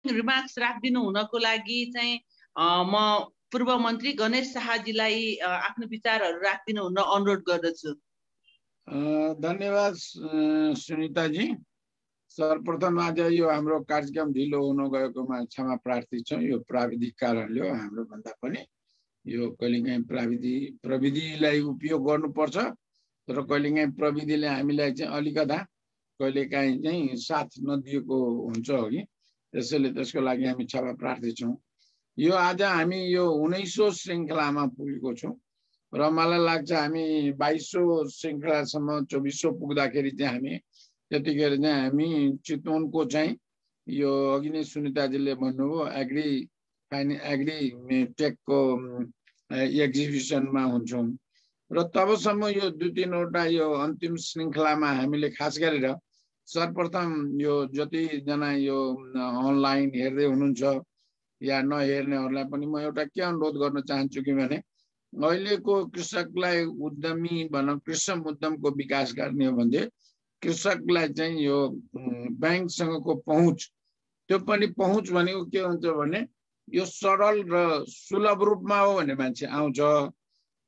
Remarks राखिदिनु हुनको लागि चाहिँ म पूर्व मन्त्री गणेश शाहजीलाई आफ्नो विचारहरू राखिदिनु हुन अनुरोध गर्दछु। धन्यवाद सुनिताजी। सर्वप्रथम आज यो हाम्रो कार्यक्रम ढिलो हुन गएकोमा क्षमा प्रार्थी छौँ। यो प्राविधिक कारणले हो, हाम्रो भन्दा पनि यो कहिलेकाहीँ प्रविधिलाई उपयोग गर्नुपर्छ, तर कहिलेकाहीँ प्रविधिले हामीलाई चाहिँ अलिकता कहिलेकाहीँ चाहिँ साथ नदिएको हुन्छ हो कि, त्यसैले त्यसको लागि हामी क्षमा प्रार्थी छौँ। यो आज हामी यो 19औं श्रृङ्खलामा पुगेको छौँ र मलाई लाग्छ हामी 22औं श्रृङ्खलासम्म 24औं पुग्दाखेरि चाहिँ हामी त्यतिखेर चाहिँ हामी चितवनको चाहिँ यो अघि नै सुनिताजीले भन्नुभयो एग्री टेकको एक्जिबिसनमा हुन्छौँ र तबसम्म यो 2-3वटा यो अन्तिम श्रृङ्खलामा हामीले खास गरेर सर्वप्रथम यो जतिजना यो अनलाइन हेर्दै हुनुहुन्छ या नहेर्नेहरूलाई पनि म एउटा के अनुरोध गर्न चाहन्छु कि भने अहिलेको कृषकलाई उद्यमी भनौँ कृषक उद्यमको विकास गर्ने हो भने कृषकलाई चाहिँ यो ब्याङ्कसँगको पहुँच, त्यो पनि पहुँच भनेको के हुन्छ भने यो सरल र सुलभ रूपमा हो भने मान्छे आउँछ।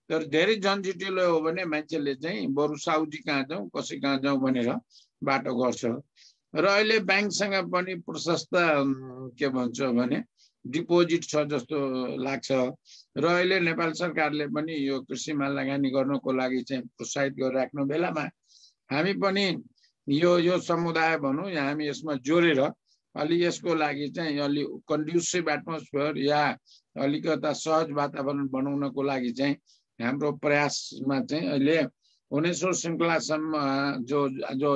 तर धेरै झन्झटिलो हो भने मान्छेले चाहिँ बरु साउजी कहाँ जाउँ कसै कहाँ जाउँ भनेर बाटो गर्छ। र अहिले ब्याङ्कसँग पनि प्रशस्त के भन्छ भने डिपोजिट छ जस्तो लाग्छ र अहिले नेपाल सरकारले पनि यो कृषिमा लगानी गर्नको लागि चाहिँ प्रोत्साहित गरिराख्नु बेलामा हामी पनि यो समुदाय भनौँ या हामी यसमा जोडेर अलि यसको लागि चाहिँ अलि कन्ड्युसिभ एटमोस्फियर या अलिकता सहज वातावरण बनाउनको लागि चाहिँ हाम्रो प्रयासमा चाहिँ अहिले 19औं श्रृङ्खलासम्म जो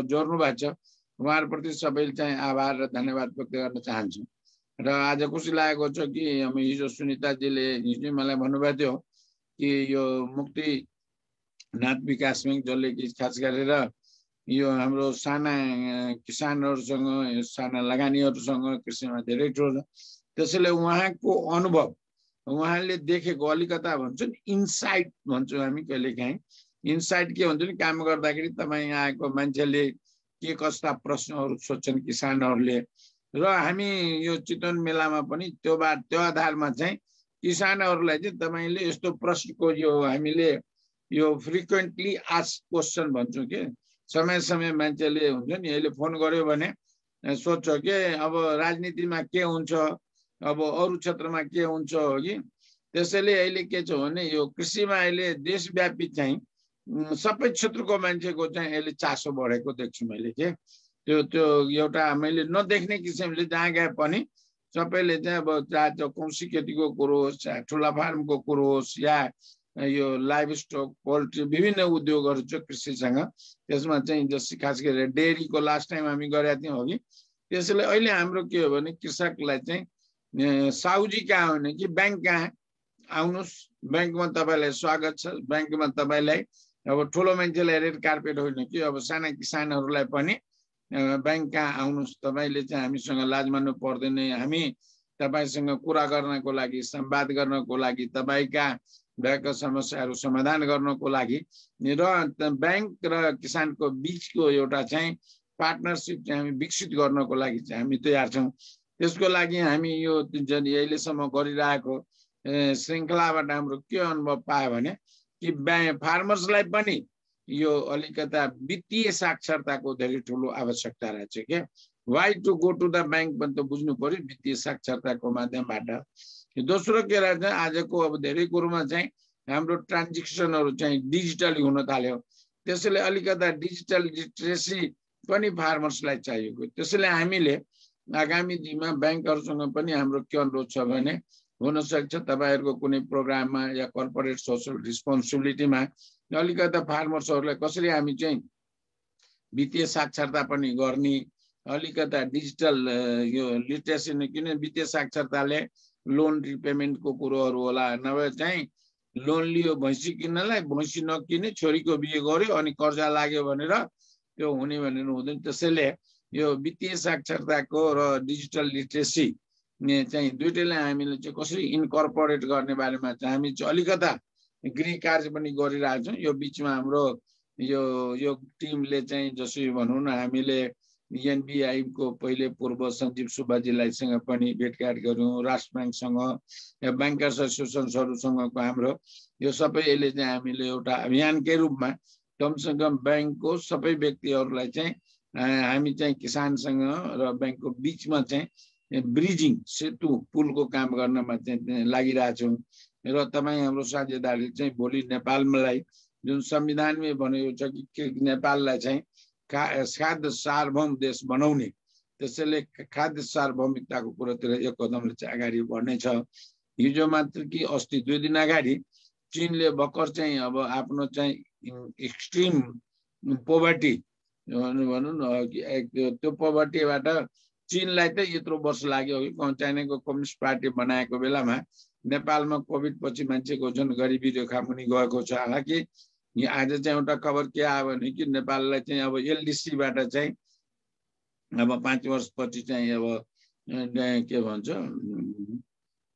जोड्नु भएको छ उहाँहरूप्रति सबैले चाहिँ आभार र धन्यवाद व्यक्त गर्न चाहन्छु। र आज खुसी लागेको छ कि हिजो सुनिताजीले हिजो मलाई भन्नुभएको थियो कि यो मुक्तिनाथ विकास ब्याङ्क जसले कि खास गरेर यो हाम्रो साना किसानहरूसँग साना लगानीहरूसँग कृषिमा धेरै जोड, त्यसैले उहाँको अनुभव उहाँले देखेको अलिकता भन्छ नि इन्साइट भन्छौँ हामी कहिलेकाहीँ। इन्साइट के हुन्छ नि, काम गर्दाखेरि तपाईँ आएको मान्छेले के कस्ता प्रश्नहरू सोध्छन् किसानहरूले, र हामी यो चितवन मेलामा पनि त्यो आधारमा चाहिँ किसानहरूलाई चाहिँ तपाईँले यस्तो प्रश्नको यो हामीले यो फ्रिक्वेन्टली आस्क क्वेसन भन्छौँ कि समय समय मान्छेले हुन्छ नि अहिले फोन गर्यो भने सोध्छ कि अब राजनीतिमा के हुन्छ, अब अरू क्षेत्रमा के हुन्छ हो कि। त्यसैले अहिले के छ भने यो कृषिमा अहिले देशव्यापी चाहिँ सबै क्षेत्रको मान्छेको चाहिँ अहिले चासो बढेको देख्छु मैले के। त्यो एउटा मैले नदेख्ने किसिमले जहाँ गए पनि सबैले चाहिँ अब चाहे त्यो कौशी खेतीको कुरो होस्, चाहे ठुला फार्मको कुरो होस् या यो लाइभ स्टक पोल्ट्री विभिन्न उद्योगहरू छ कृषिसँग, त्यसमा चाहिँ जस्तै खास गरेर डेयरीको लास्ट टाइम हामी गरेका थियौँ हो कि। त्यसैले अहिले हाम्रो के हो भने कृषकलाई चाहिँ साउजी कहाँ हो भने कि ब्याङ्क कहाँ आउनुहोस्, ब्याङ्कमा तपाईँलाई स्वागत छ, ब्याङ्कमा तपाईँलाई अब ठुलो मान्छेलाई रेड कार्पेट होइन कि अब साना किसानहरूलाई पनि ब्याङ्क कहाँ आउनुहोस्, तपाईँले चाहिँ हामीसँग लाज मान्नु पर्दैन, हामी तपाईँसँग कुरा गर्नको लागि संवाद गर्नको लागि तपाईँका भएका समस्याहरू समाधान गर्नको लागि र ब्याङ्क र किसानको बिचको एउटा चाहिँ पार्टनरसिप चाहिँ हामी विकसित गर्नको लागि चाहिँ हामी तयार छौँ। त्यसको लागि हामी यो अहिलेसम्म गरिरहेको श्रृङ्खलाबाट हाम्रो के अनुभव पायो भने कि फार्मर्सलाई पनि यो अलिकता वित्तीय साक्षरताको धेरै ठुलो आवश्यकता रहेछ क्या। Why to go to the bank पनि त बुझ्नु पर्यो वित्तीय साक्षरताको माध्यमबाट। दोस्रो के रहेछ आजको अब धेरै कुरोमा चाहिँ हाम्रो ट्रान्जेक्सनहरू चाहिँ डिजिटली हुन थाल्यो, त्यसैले अलिकता डिजिटल लिटरेसी पनि फार्मर्सलाई चाहिएको। त्यसैले हामीले आगामी दिनमा ब्याङ्कहरूसँग पनि हाम्रो के अनुरोध छ भने हुनसक्छ तपाईँहरूको कुनै प्रोग्राममा या कर्पोरेट सोसल रिस्पोन्सिबिलिटीमा अलिकता फार्मर्सहरूलाई कसरी हामी चाहिँ वित्तीय साक्षरता पनि गर्ने, अलिकता डिजिटल यो लिटरेसी नै, किन वित्तीय साक्षरताले लोन रिपेमेन्टको कुरोहरू होला, नभए चाहिँ लोन लियो भैँसी किन्नलाई, भैँसी नकिने छोरीको बिहे गर्यो अनि कर्जा लाग्यो भनेर त्यो हुने भनेर हुँदैन। त्यसैले यो वित्तीय साक्षरताको र डिजिटल लिटरेसी चाहिँ दुइटैलाई हामीले चाहिँ कसरी इन्कर्पोरेट गर्ने बारेमा चाहिँ हामी चाहिँ अलिकता गृह कार्य पनि गरिरहेछौँ। यो बिचमा हाम्रो यो टिमले चाहिँ जसरी भनौँ न हामीले एनबीआई को पहिले पूर्व सञ्जीव सुब्बाजीलाई पनि भेटघाट गऱ्यौँ, राष्ट्र ब्याङ्कसँग, ब्याङ्कर्स एसोसिएसनहरूसँगको हाम्रो यो सबै यसले चाहिँ हामीले एउटा अभियानकै रूपमा कमसेकम ब्याङ्कको सबै व्यक्तिहरूलाई चाहिँ हामी चाहिँ किसानसँग र ब्याङ्कको बिचमा चाहिँ ब्रिजिङ सेतु पुलको काम गर्नमा चाहिँ लागिरहेछौँ। र तपाईँ हाम्रो साझेदारले चाहिँ भोलि नेपाललाई जुन संविधानमै भनेको छ कि नेपाललाई चाहिँ खाद्य सार्वभौम देश बनाउने, त्यसैले खाद्य सार्वभौमिकताको कुरातिर एक कदमले चाहिँ अगाडि बढ्नेछ। हिजो मात्र कि अस्ति 2 दिन अगाडि चीनले भर्खर चाहिँ अब आफ्नो चाहिँ एक्सट्रिम पोभर्टी भनौँ न त्यो पोभर्टीबाट चीनलाई त यत्रो वर्ष लाग्यो कि चाइनाको कम्युनिस्ट पार्टी बनाएको बेलामा नेपालमा कोभिड पछि मान्छेको जुन गरिबी रेखा मुनि गएको छ। हालाकि आज चाहिँ एउटा खबर के आयो भने कि नेपाललाई चाहिँ अब एलडीसीबाट चाहिँ अब 5 वर्षपछि चाहिँ अब के भन्छ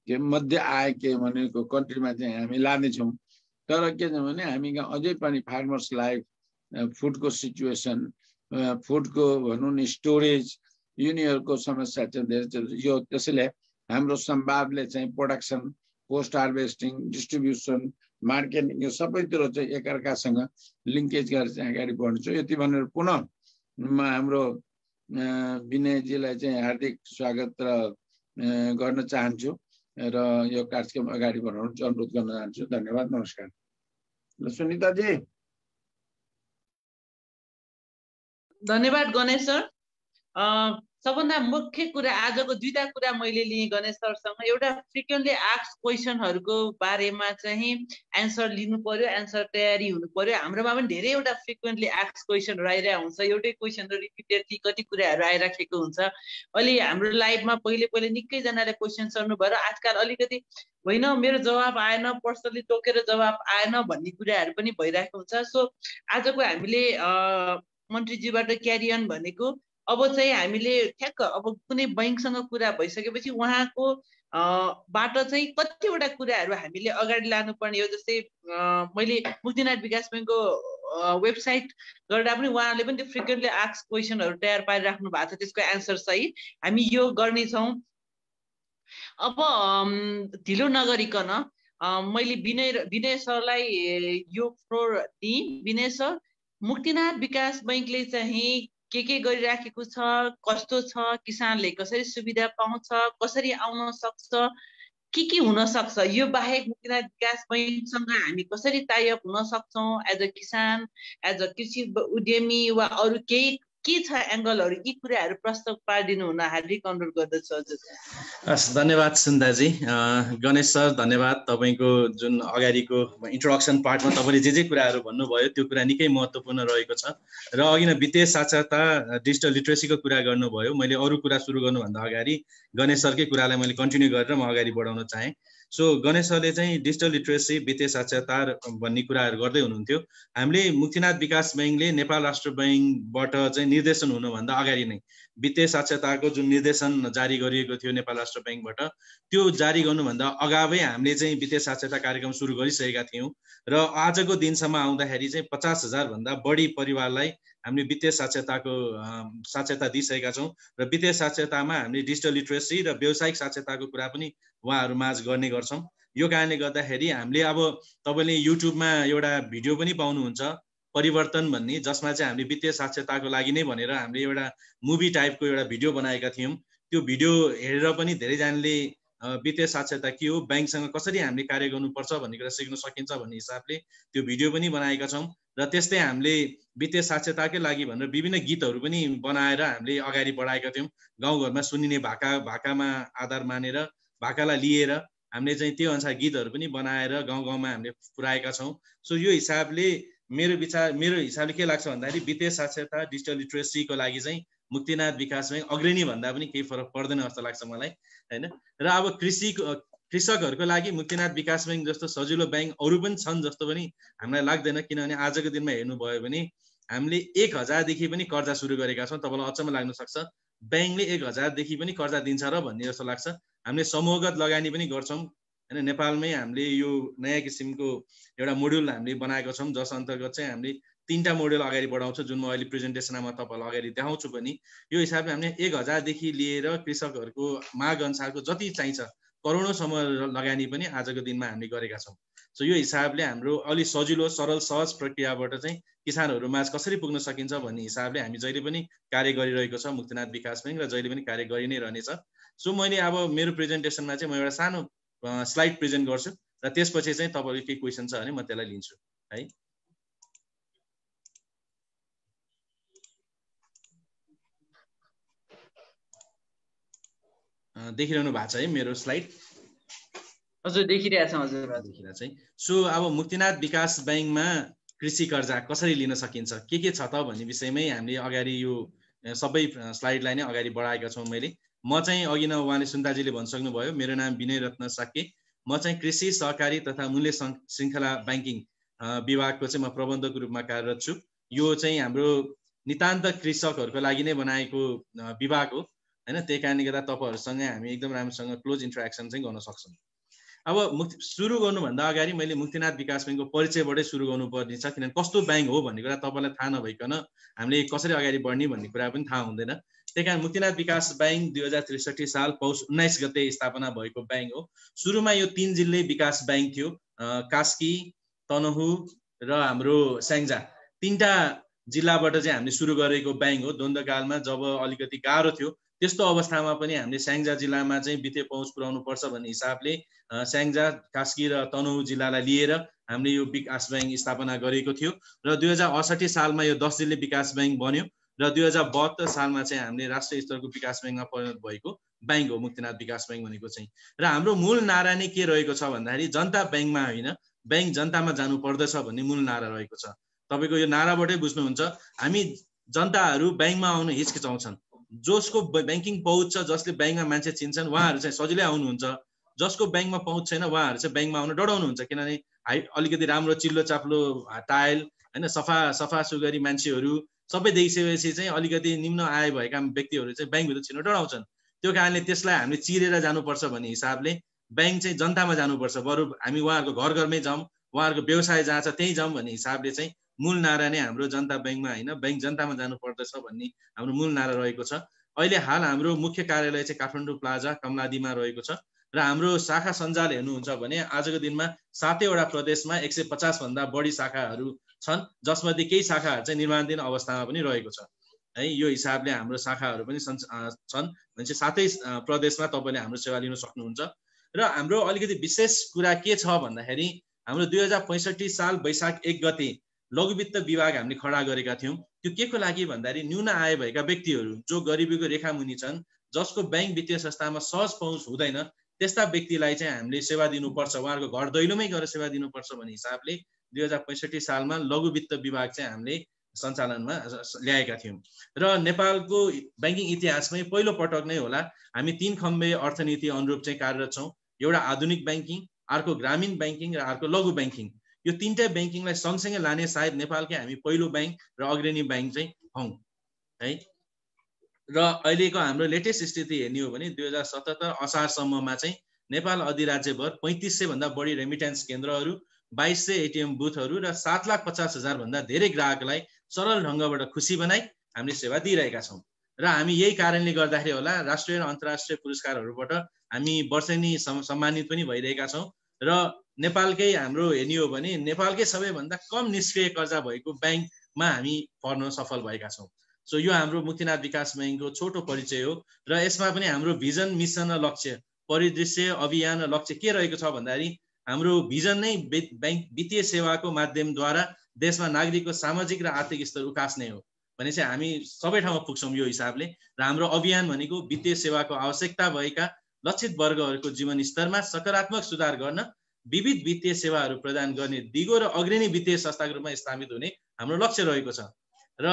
के मध्य आय के भनेको कन्ट्रीमा चाहिँ हामी लानेछौँ। तर के छ भने हामी अझै पनि फार्मर्सलाई फुडको सिचुएसन, फुडको भनौँ न स्टोरेज, यिनीहरूको समस्या चाहिँ धेरै छ। यो त्यसैले हाम्रो संवादले चाहिँ production, post harvesting, distribution, marketing यो सबैतिर चाहिँ एकअर्कासँग लिङ्केज गरेर चाहिँ अगाडि बढ्छु। यति भनेर पुनः म हाम्रो विनयजीलाई चाहिँ हार्दिक स्वागत गर्न चाहन्छु र यो कार्यक्रम अगाडि बढाउन अनुरोध गर्न चाहन्छु। धन्यवाद, नमस्कार। सुनिताजी। धन्यवाद गणेश सर। सबभन्दा मुख्य कुरा आजको 2टा कुरा मैले लिएँ गणेश सरसँग। एउटा फ्रिक्वेन्टली आस्क्ड क्वेसनहरूको बारेमा चाहिँ एन्सर लिनु पर्यो, एन्सर तयारी हुनु पर्यो। हाम्रोमा पनि धेरैवटा फ्रिक्वेन्टली आस्क्ड क्वेसनहरू आइरहेको हुन्छ, एउटै क्वेसनहरू रिपिटेडली कति कुराहरू आइराखेको हुन्छ। अहिले हाम्रो लाइभमा पहिले निकैजनाले क्वेसन सर्नुभयो र आजकल अलिकति होइन मेरो जवाब आएन, पर्सनली टोकेर जवाब आएन भन्ने कुराहरू पनि भइरहेको हुन्छ। सो आजको हामीले मन्त्रीजीबाट क्यारी अन भनेको अब चाहिँ हामीले ठ्याक्क अब कुनै बैंकसँग कुरा भइसकेपछि उहाँको बाट चाहिँ कतिवटा कुराहरू हामीले अगाडि लानुपर्ने हो। जस्तै मैले मुक्तिनाथ विकास बैंकको वेबसाइट गर्दा पनि उहाँहरूले पनि त्यो फ्रिक्वेन्टली आस्क्ड क्वेसनहरू तयार पारिराख्नु भएको छ, त्यसको एन्सर सहित हामी यो गर्नेछौँ। अब ढिलो नगरिकन मैले विनय सरलाई यो फ्लोर दिएँ। विनय सर, मुक्तिनाथ विकास बैंकले चाहिँ के गरिराखेको छ, कस्तो छ, किसानले कसरी सुविधा पाउँछ, कसरी आउन सक्छ, के हुन सक्छ, यो बाहेक मुक्तिनाथ विकास बैंकसँग हामी कसरी टाइअप हुन सक्छौँ एज अ किसान, एज अ कृषि उद्यमी वा अरू केही के छ एङ्गलहरू, यी कुराहरू प्रस्ताव पारिदिनु हुन हार्दिक अनुरोध गर्दछु। हजुर हस्, धन्यवाद सुन्दाजी। गणेश सर धन्यवाद। तपाईँको जुन अगाडिको इन्ट्रोडक्सन पार्टमा तपाईँले जे कुराहरू भन्नुभयो त्यो कुरा निकै महत्त्वपूर्ण रहेको छ। र अघि नै वित्तीय साक्षरता, डिजिटल लिट्रेसीको कुरा गर्नुभयो। मैले अरू कुरा सुरु गर्नुभन्दा अगाडि गणेश सरकै कुरालाई मैले कन्टिन्यू गरेर म अगाडि बढाउन चाहेँ। सो गणेश सरले चाहिँ डिजिटल लिट्रेसी, वित्तीय साक्षरता भन्ने कुराहरू गर्दै हुनुहुन्थ्यो। हामीले मुक्तिनाथ विकास बैंकले नेपाल राष्ट्र बैंकबाट चाहिँ निर्देशन हुनुभन्दा अगाडि नै वित्तीय साक्षरताको जुन निर्देशन जारी गरिएको थियो नेपाल राष्ट्र बैंकबाट, त्यो जारी गर्नुभन्दा अगावै हामीले चाहिँ वित्तीय साक्षरता कार्यक्रम सुरु गरिसकेका थियौँ। र आजको दिनसम्म आउँदाखेरि चाहिँ 50,000 भन्दा बढी परिवारलाई हामीले वित्तीय साक्षरता दिइसकेका छौँ। र वित्तीय साक्षरतामा हामीले डिजिटल लिट्रेसी र व्यावसायिक साक्षरताको कुरा पनि उहाँहरू माझ गर्ने गर्छौँ। यो कारणले गर्दाखेरि हामीले अब तपाईँले युट्युबमा एउटा भिडियो पनि पाउनुहुन्छ, परिवर्तन भन्ने, जसमा चाहिँ हामीले वित्तीय साक्षरताको लागि नै भनेर हामीले एउटा मुभी टाइपको एउटा भिडियो बनाएका थियौँ। त्यो भिडियो हेरेर पनि धेरैजनाले वित्तीय साक्षरता के हो, बैंकसँग कसरी हामीले कार्य गर्नुपर्छ भन्ने कुरा सिक्न सकिन्छ भन्ने हिसाबले त्यो भिडियो पनि बनाएका छौँ। र त्यस्तै हामीले वित्तीय साक्षरताकै लागि भनेर विभिन्न गीतहरू पनि बनाएर हामीले अगाडि बढाएका थियौँ। गाउँघरमा सुनिने भाकामा आधार मानेर, भाकालाई लिएर हामीले चाहिँ त्यो अनुसार गीतहरू पनि बनाएर गाउँमा हामीले पुर्याएका छौँ। सो यो हिसाबले मेरो हिसाबले के लाग्छ भन्दाखेरि वित्तीय साक्षरता, डिजिटल लिट्रेसीको लागि चाहिँ मुक्तिनाथ विकास बैंक अग्रणी भन्दा पनि केही फरक पर्दैन जस्तो लाग्छ मलाई, हैन। र अब कृषकहरूको लागि मुक्तिनाथ विकास बैंक जस्तो सजिलो बैंक अरू पनि छन् जस्तो पनि हामीलाई लाग्दैन। किनभने आजको दिनमा हेर्नुभयो भने हामीले 1,000 देखि पनि कर्जा सुरु गरेका छौँ। तपाईँलाई अचम्म लाग्न सक्छ, बैंकले 1,000 देखि पनि कर्जा दिन्छ र भन्ने जस्तो लाग्छ। हामीले समूहगत लगानी पनि गर्छौँ, हैन। नेपालमै हामीले यो नयाँ किसिमको एउटा मोड्युल हामीले बनाएको छौँ, जस अन्तर्गत चाहिँ हामीले 3टा मोडेल अगाडि बढाउँछु जुन म अहिले प्रेजेन्टेसनमा तपाईँलाई अगाडि देखाउँछु पनि। यो हिसाबले हामीले 1000 देखि लिएर कृषकहरूको माग अनुसारको जति चाहिन्छ करोडौँसम्म लगानी पनि आजको दिनमा हामीले गरेका छौँ। सो यो हिसाबले हाम्रो अलि सजिलो सरल सहज प्रक्रियाबाट चाहिँ किसानहरूमा कसरी पुग्न सकिन्छ भन्ने हिसाबले हामी जहिले पनि कार्य गरिरहेको छ मुक्तिनाथ विकास बैंक र जहिले पनि कार्य गरि नै रहनेछ। सो मैले अब मेरो प्रेजेन्टेसनमा चाहिँ म एउटा सानो स्लाइड प्रेजेन्ट गर्छु र त्यसपछि चाहिँ तपाईँको केही क्वेसन छ भने म त्यसलाई लिन्छु है। देखिरहनु भएको छ है मेरो स्लाइड? हजुर देखिरहेछ हजुर देखिरहेछ है। सो अब मुक्तिनाथ विकास बैंकमा कृषि कर्जा कसरी लिन सकिन्छ के छ त भन्ने विषयमै हामीले अगाडि यो सबै स्लाइडलाई नै अगाडि बढाएका छौँ। म चाहिँ अघि नै उहाँले सुन्दाजीले भनिसक्नु भयो, मेरो नाम विनय रत्न साके। म चाहिँ कृषि सहकारी तथा मूल्य श्रृङ्खला ब्याङ्किङ विभागको चाहिँ म प्रबन्धकको रूपमा कार्यरत छु। यो चाहिँ हाम्रो नितान्त कृषकहरूको लागि नै बनाएको विभाग हो हैन। त्यही कारणले गर्दा तपाईहरुसँग हामी एकदम राम्रोसँग क्लोज इन्टरेक्सन चाहिँ गर्न सक्छौँ। अब सुरु गर्नुभन्दा अगाडि मैले मुक्तिनाथ विकास बैंकको परिचयबाटै सुरु गर्नुपर्ने छ, किनभने कस्तो बैंक हो भन्ने कुरा तपाईलाई थाहा नभइकन हामीले कसरी अगाडि बढ्ने भन्ने कुरा पनि थाहा हुँदैन। त्यही कारण मुक्तिनाथ विकास बैंक 2063 साल पौष 19 गते स्थापना भएको बैंक हो। सुरुमा यो 3 जिल्ले विकास बैंक थियो, कास्की, तनहु र हाम्रो स्याङ्जा। 3टा जिल्लाबाट चाहिँ हामीले सुरु गरेको बैंक हो। द्वन्द्वकालमा जब अलिकति गाह्रो थियो त्यस्तो अवस्थामा पनि हामीले स्याङ्जा जिल्लामा चाहिँ वित्तीय पहुँच पुर्याउनु पर्छ भन्ने हिसाबले स्याङ्जा, कास्की र तनहु जिल्लालाई लिएर हामीले यो विकास बैंक स्थापना गरेको थियो र 2068 सालमा यो 10 जिल्ले विकास बैंक बन्यो र 2072 सालमा चाहिँ हामीले राष्ट्रिय स्तरको विकास बैंकमा परिणत भएको बैंक हो मुक्तिनाथ विकास बैंक भनेको चाहिँ। र हाम्रो मूल नारा नै के रहेको छ भन्दाखेरि जनता बैंकमा होइन, बैंक जनतामा जानु पर्दछ भन्ने मूल नारा रहेको छ। तपाईको यो नाराबाटै बुझ्नुहुन्छ हामी जनताहरू बैंकमा आउन हिचकिचाउँछन्। जसको बैंकिङ पहुँच छ, जसले बैंकमा मान्छे चिन्छन् उहाँहरू चाहिँ सजिलै आउनुहुन्छ। जसको बैंकमा पहुँच छैन उहाँहरू चाहिँ बैंकमा आउन डराउनुहुन्छ, किनभने अलिकति राम्रो चिल्लो चाप्लो टाइल हैन, सफा सुगरी मान्छेहरू सबै देखिसकेपछि चाहिँ अलिकति निम्न आय भएका व्यक्तिहरू चाहिँ बैंकभित्र छिर्न डराउँछन्। त्यो कारणले त्यसलाई हामीले चिरेर जानुपर्छ भन्ने हिसाबले बैंक चाहिँ जनतामा जानुपर्छ, बरु हामी उहाँहरूको घर घरमै जाउँ, उहाँहरूको व्यवसाय जहाँ छ त्यही जाउँ भन्ने हिसाबले चाहिँ मूल नारा नै हाम्रो जनता बैंकमा होइन बैंक जनतामा जानु पर्दछ भन्ने हाम्रो मूल नारा रहेको छ। अहिले हाल हाम्रो मुख्य कार्यालय चाहिँ काठमाडौँ प्लाजा कमलादीमा रहेको छ र हाम्रो शाखा सञ्जाल हेर्नुहुन्छ भने आजको दिनमा 7वटा प्रदेशमा 150 भन्दा बढी शाखाहरू छन्, जसमध्ये केही शाखाहरू चाहिँ निर्माणाधीन अवस्थामा पनि रहेको छ है। यो हिसाबले हाम्रो शाखाहरू पनि छन् भने 7 प्रदेशमा तपाईले हाम्रो सेवा लिन सक्नुहुन्छ। र हाम्रो अलिकति विशेष कुरा के छ भन्दाखेरि हाम्रो 2065 साल वैशाख 1 गते लघुवित्त विभाग हामीले खडा गरेका थियौं। त्यो के को लागि भन्दाखेरि न्यून आय भएका व्यक्तिहरू जो गरिबीको रेखा मुनि छन्, जसको बैंक वित्तीय संस्थामा सहज पहुँच हुँदैन, त्यस्ता व्यक्तिलाई चाहिँ हामीले सेवा दिनुपर्छ, उहाँहरूको घर दैलोमै गएर सेवा दिनुपर्छ भन्ने हिसाबले 2065 सालमा लघुवित्त विभाग चाहिँ हामीले सञ्चालनमा ल्याएका थियौं। र नेपालको बैंकिङ इतिहासमै पहिलो पटक नै होला हामी 3 खम्बे अर्थनीति अनुरूप चाहिँ कार्यरत छौं। एउटा आधुनिक बैंकिङ, अर्को ग्रामीण बैंकिङ र अर्को लघु बैंकिङ। यो 3टा बैंकिङलाई सँगसँगै लाने सायद नेपालकै हामी पहिलो बैंक र अग्रणी बैंक चाहिँ हौं है। र अहिलेको हाम्रो लेटेस्ट स्थिति हेर्ने हो भने 2077 असारसम्ममा चाहिँ नेपाल अधिराज्यभर 3500 भन्दा बढी रेमिटेन्स केन्द्रहरू, 2200 एटीएम बुथहरू र 7,50,000 भन्दा धेरै ग्राहकलाई सरल ढंगबाट खुशी बनाई हामीले सेवा दिइरहेका छौं। र हामी यही कारणले गर्दाखेरि होला राष्ट्रिय र अन्तर्राष्ट्रिय पुरस्कारहरूबाट हामी वर्षेनी सम्मानित पनि भइरहेका छौं। र नेपालकै हाम्रो हेर्ने हो भने नेपालकै सबैभन्दा कम निष्क्रिय कर्जा भएको बैंकमा हामी पर्न सफल भएका छौं। सो यो हाम्रो मुक्तिनाथ विकास बैंकको छोटो परिचय हो। र यसमा पनि हाम्रो भिजन, मिसन र लक्ष्य, परिदृश्य, अभियान र लक्ष्य के रहेको छ भन्दाखेरि हाम्रो भिजन नै बैंक वित्तीय सेवाको माध्यमद्वारा देशमा नागरिकको सामाजिक र आर्थिक स्तर उकास्ने हो भने चाहिँ हामी सबै ठाउँमा पुग्छौं यो हिसाबले। र हाम्रो अभियान भनेको वित्तीय सेवाको आवश्यकता भएका लक्षित वर्गहरूको जीवन स्तरमा सकारात्मक सुधार गर्न विविध वित्तीय सेवाहरू प्रदान गर्ने दिगो र अग्रणी वित्तीय संस्थाको रूपमा स्थापित हुने हाम्रो लक्ष्य रहेको छ र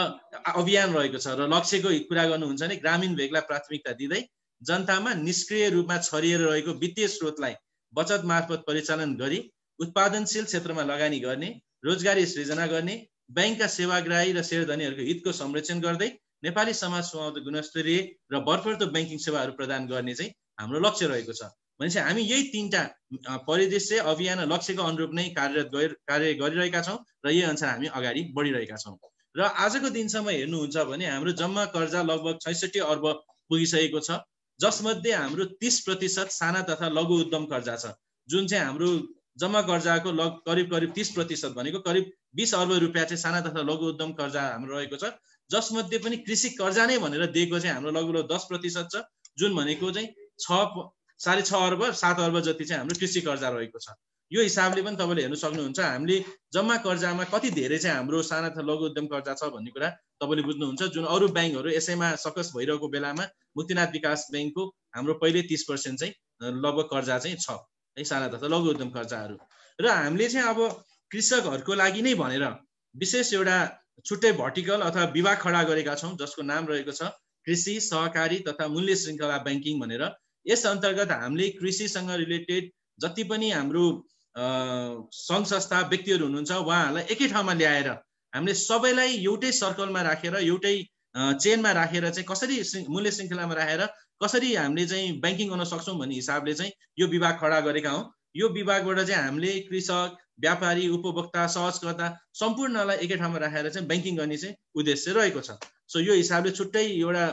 अभियान रहेको छ। र लक्ष्यको कुरा गर्नुहुन्छ भने ग्रामीण भेगलाई प्राथमिकता दिँदै जनतामा निष्क्रिय रूपमा छरिएर रहेको वित्तीय स्रोतलाई बचत मार्फत परिचालन गरी उत्पादनशील क्षेत्रमा लगानी गर्ने, रोजगारी सृजना गर्ने, बैंकका सेवाग्राही र शेयरधनीहरूको हितको संरक्षण गर्दै नेपाली समाज सुहाउँदो गुणस्तरीय र भरपर्दो बैंकिङ सेवाहरू प्रदान गर्ने चाहिँ हाम्रो लक्ष्य रहेको छ। भनेपछि हामी यही 3टा परिदृश्य अभियान लक्ष्यको अनुरूप नै कार्य गरिरहेका छौँ र यही अनुसार हामी अगाडि बढिरहेका छौँ। र आजको दिनसम्म हेर्नुहुन्छ भने हाम्रो जम्मा कर्जा लगभग 66 अर्ब पुगिसकेको छ, जसमध्ये हाम्रो 30% साना तथा लघु उद्यम कर्जा छ, जुन चाहिँ हाम्रो जम्मा कर्जाको करिब 30% भनेको करिब 20 अर्ब रुपियाँ चाहिँ साना तथा लघु उद्यम कर्जा हाम्रो रहेको छ, जसमध्ये पनि कृषि कर्जा नै भनेर दिएको चाहिँ हाम्रो लगभग 10% छ, जुन भनेको चाहिँ 6.5 अर्ब 7 अर्ब जति चाहिँ हाम्रो कृषि कर्जा रहेको छ। यो हिसाबले पनि तपाईँले हेर्न सक्नुहुन्छ हामीले जम्मा कर्जामा कति धेरै चाहिँ हाम्रो साना तथा लघु उद्यम कर्जा छ भन्ने कुरा तपाईँले बुझ्नुहुन्छ। जुन अरू ब्याङ्कहरू यसैमा सकस भइरहेको बेलामा मुक्तिनाथ विकास ब्याङ्कको हाम्रो पहिले 30% चाहिँ लगभग कर्जा चाहिँ छ है, साना तथा लघु उद्यम कर्जाहरू। र हामीले चाहिँ अब कृषकहरूको लागि नै भनेर विशेष एउटा छुट्टै भर्टिकल अथवा विभाग खडा गरेका छौँ, जसको नाम रहेको छ कृषि सहकारी तथा मूल्य श्रृङ्खला ब्याङ्किङ भनेर। यस अन्तर्गत हामीले कृषिसँग रिलेटेड जति पनि हाम्रो सङ्घ संस्था व्यक्तिहरू हुनुहुन्छ उहाँहरूलाई एकै ठाउँमा ल्याएर हामीले सबैलाई एउटै सर्कलमा राखेर एउटै चेनमा राखेर चाहिँ कसरी मूल्य श्रृङ्खलामा राखेर कसरी हामीले चाहिँ ब्याङ्किङ गर्न सक्छौँ भन्ने हिसाबले चाहिँ यो विभाग खडा गरेका हौँ। यो विभागबाट चाहिँ हामीले कृषक, व्यापारी, उपभोक्ता, सहजकर्ता सम्पूर्णलाई एकै ठाउँमा राखेर चाहिँ ब्याङ्किङ गर्ने चाहिँ उद्देश्य रहेको छ। सो यो हिसाबले छुट्टै एउटा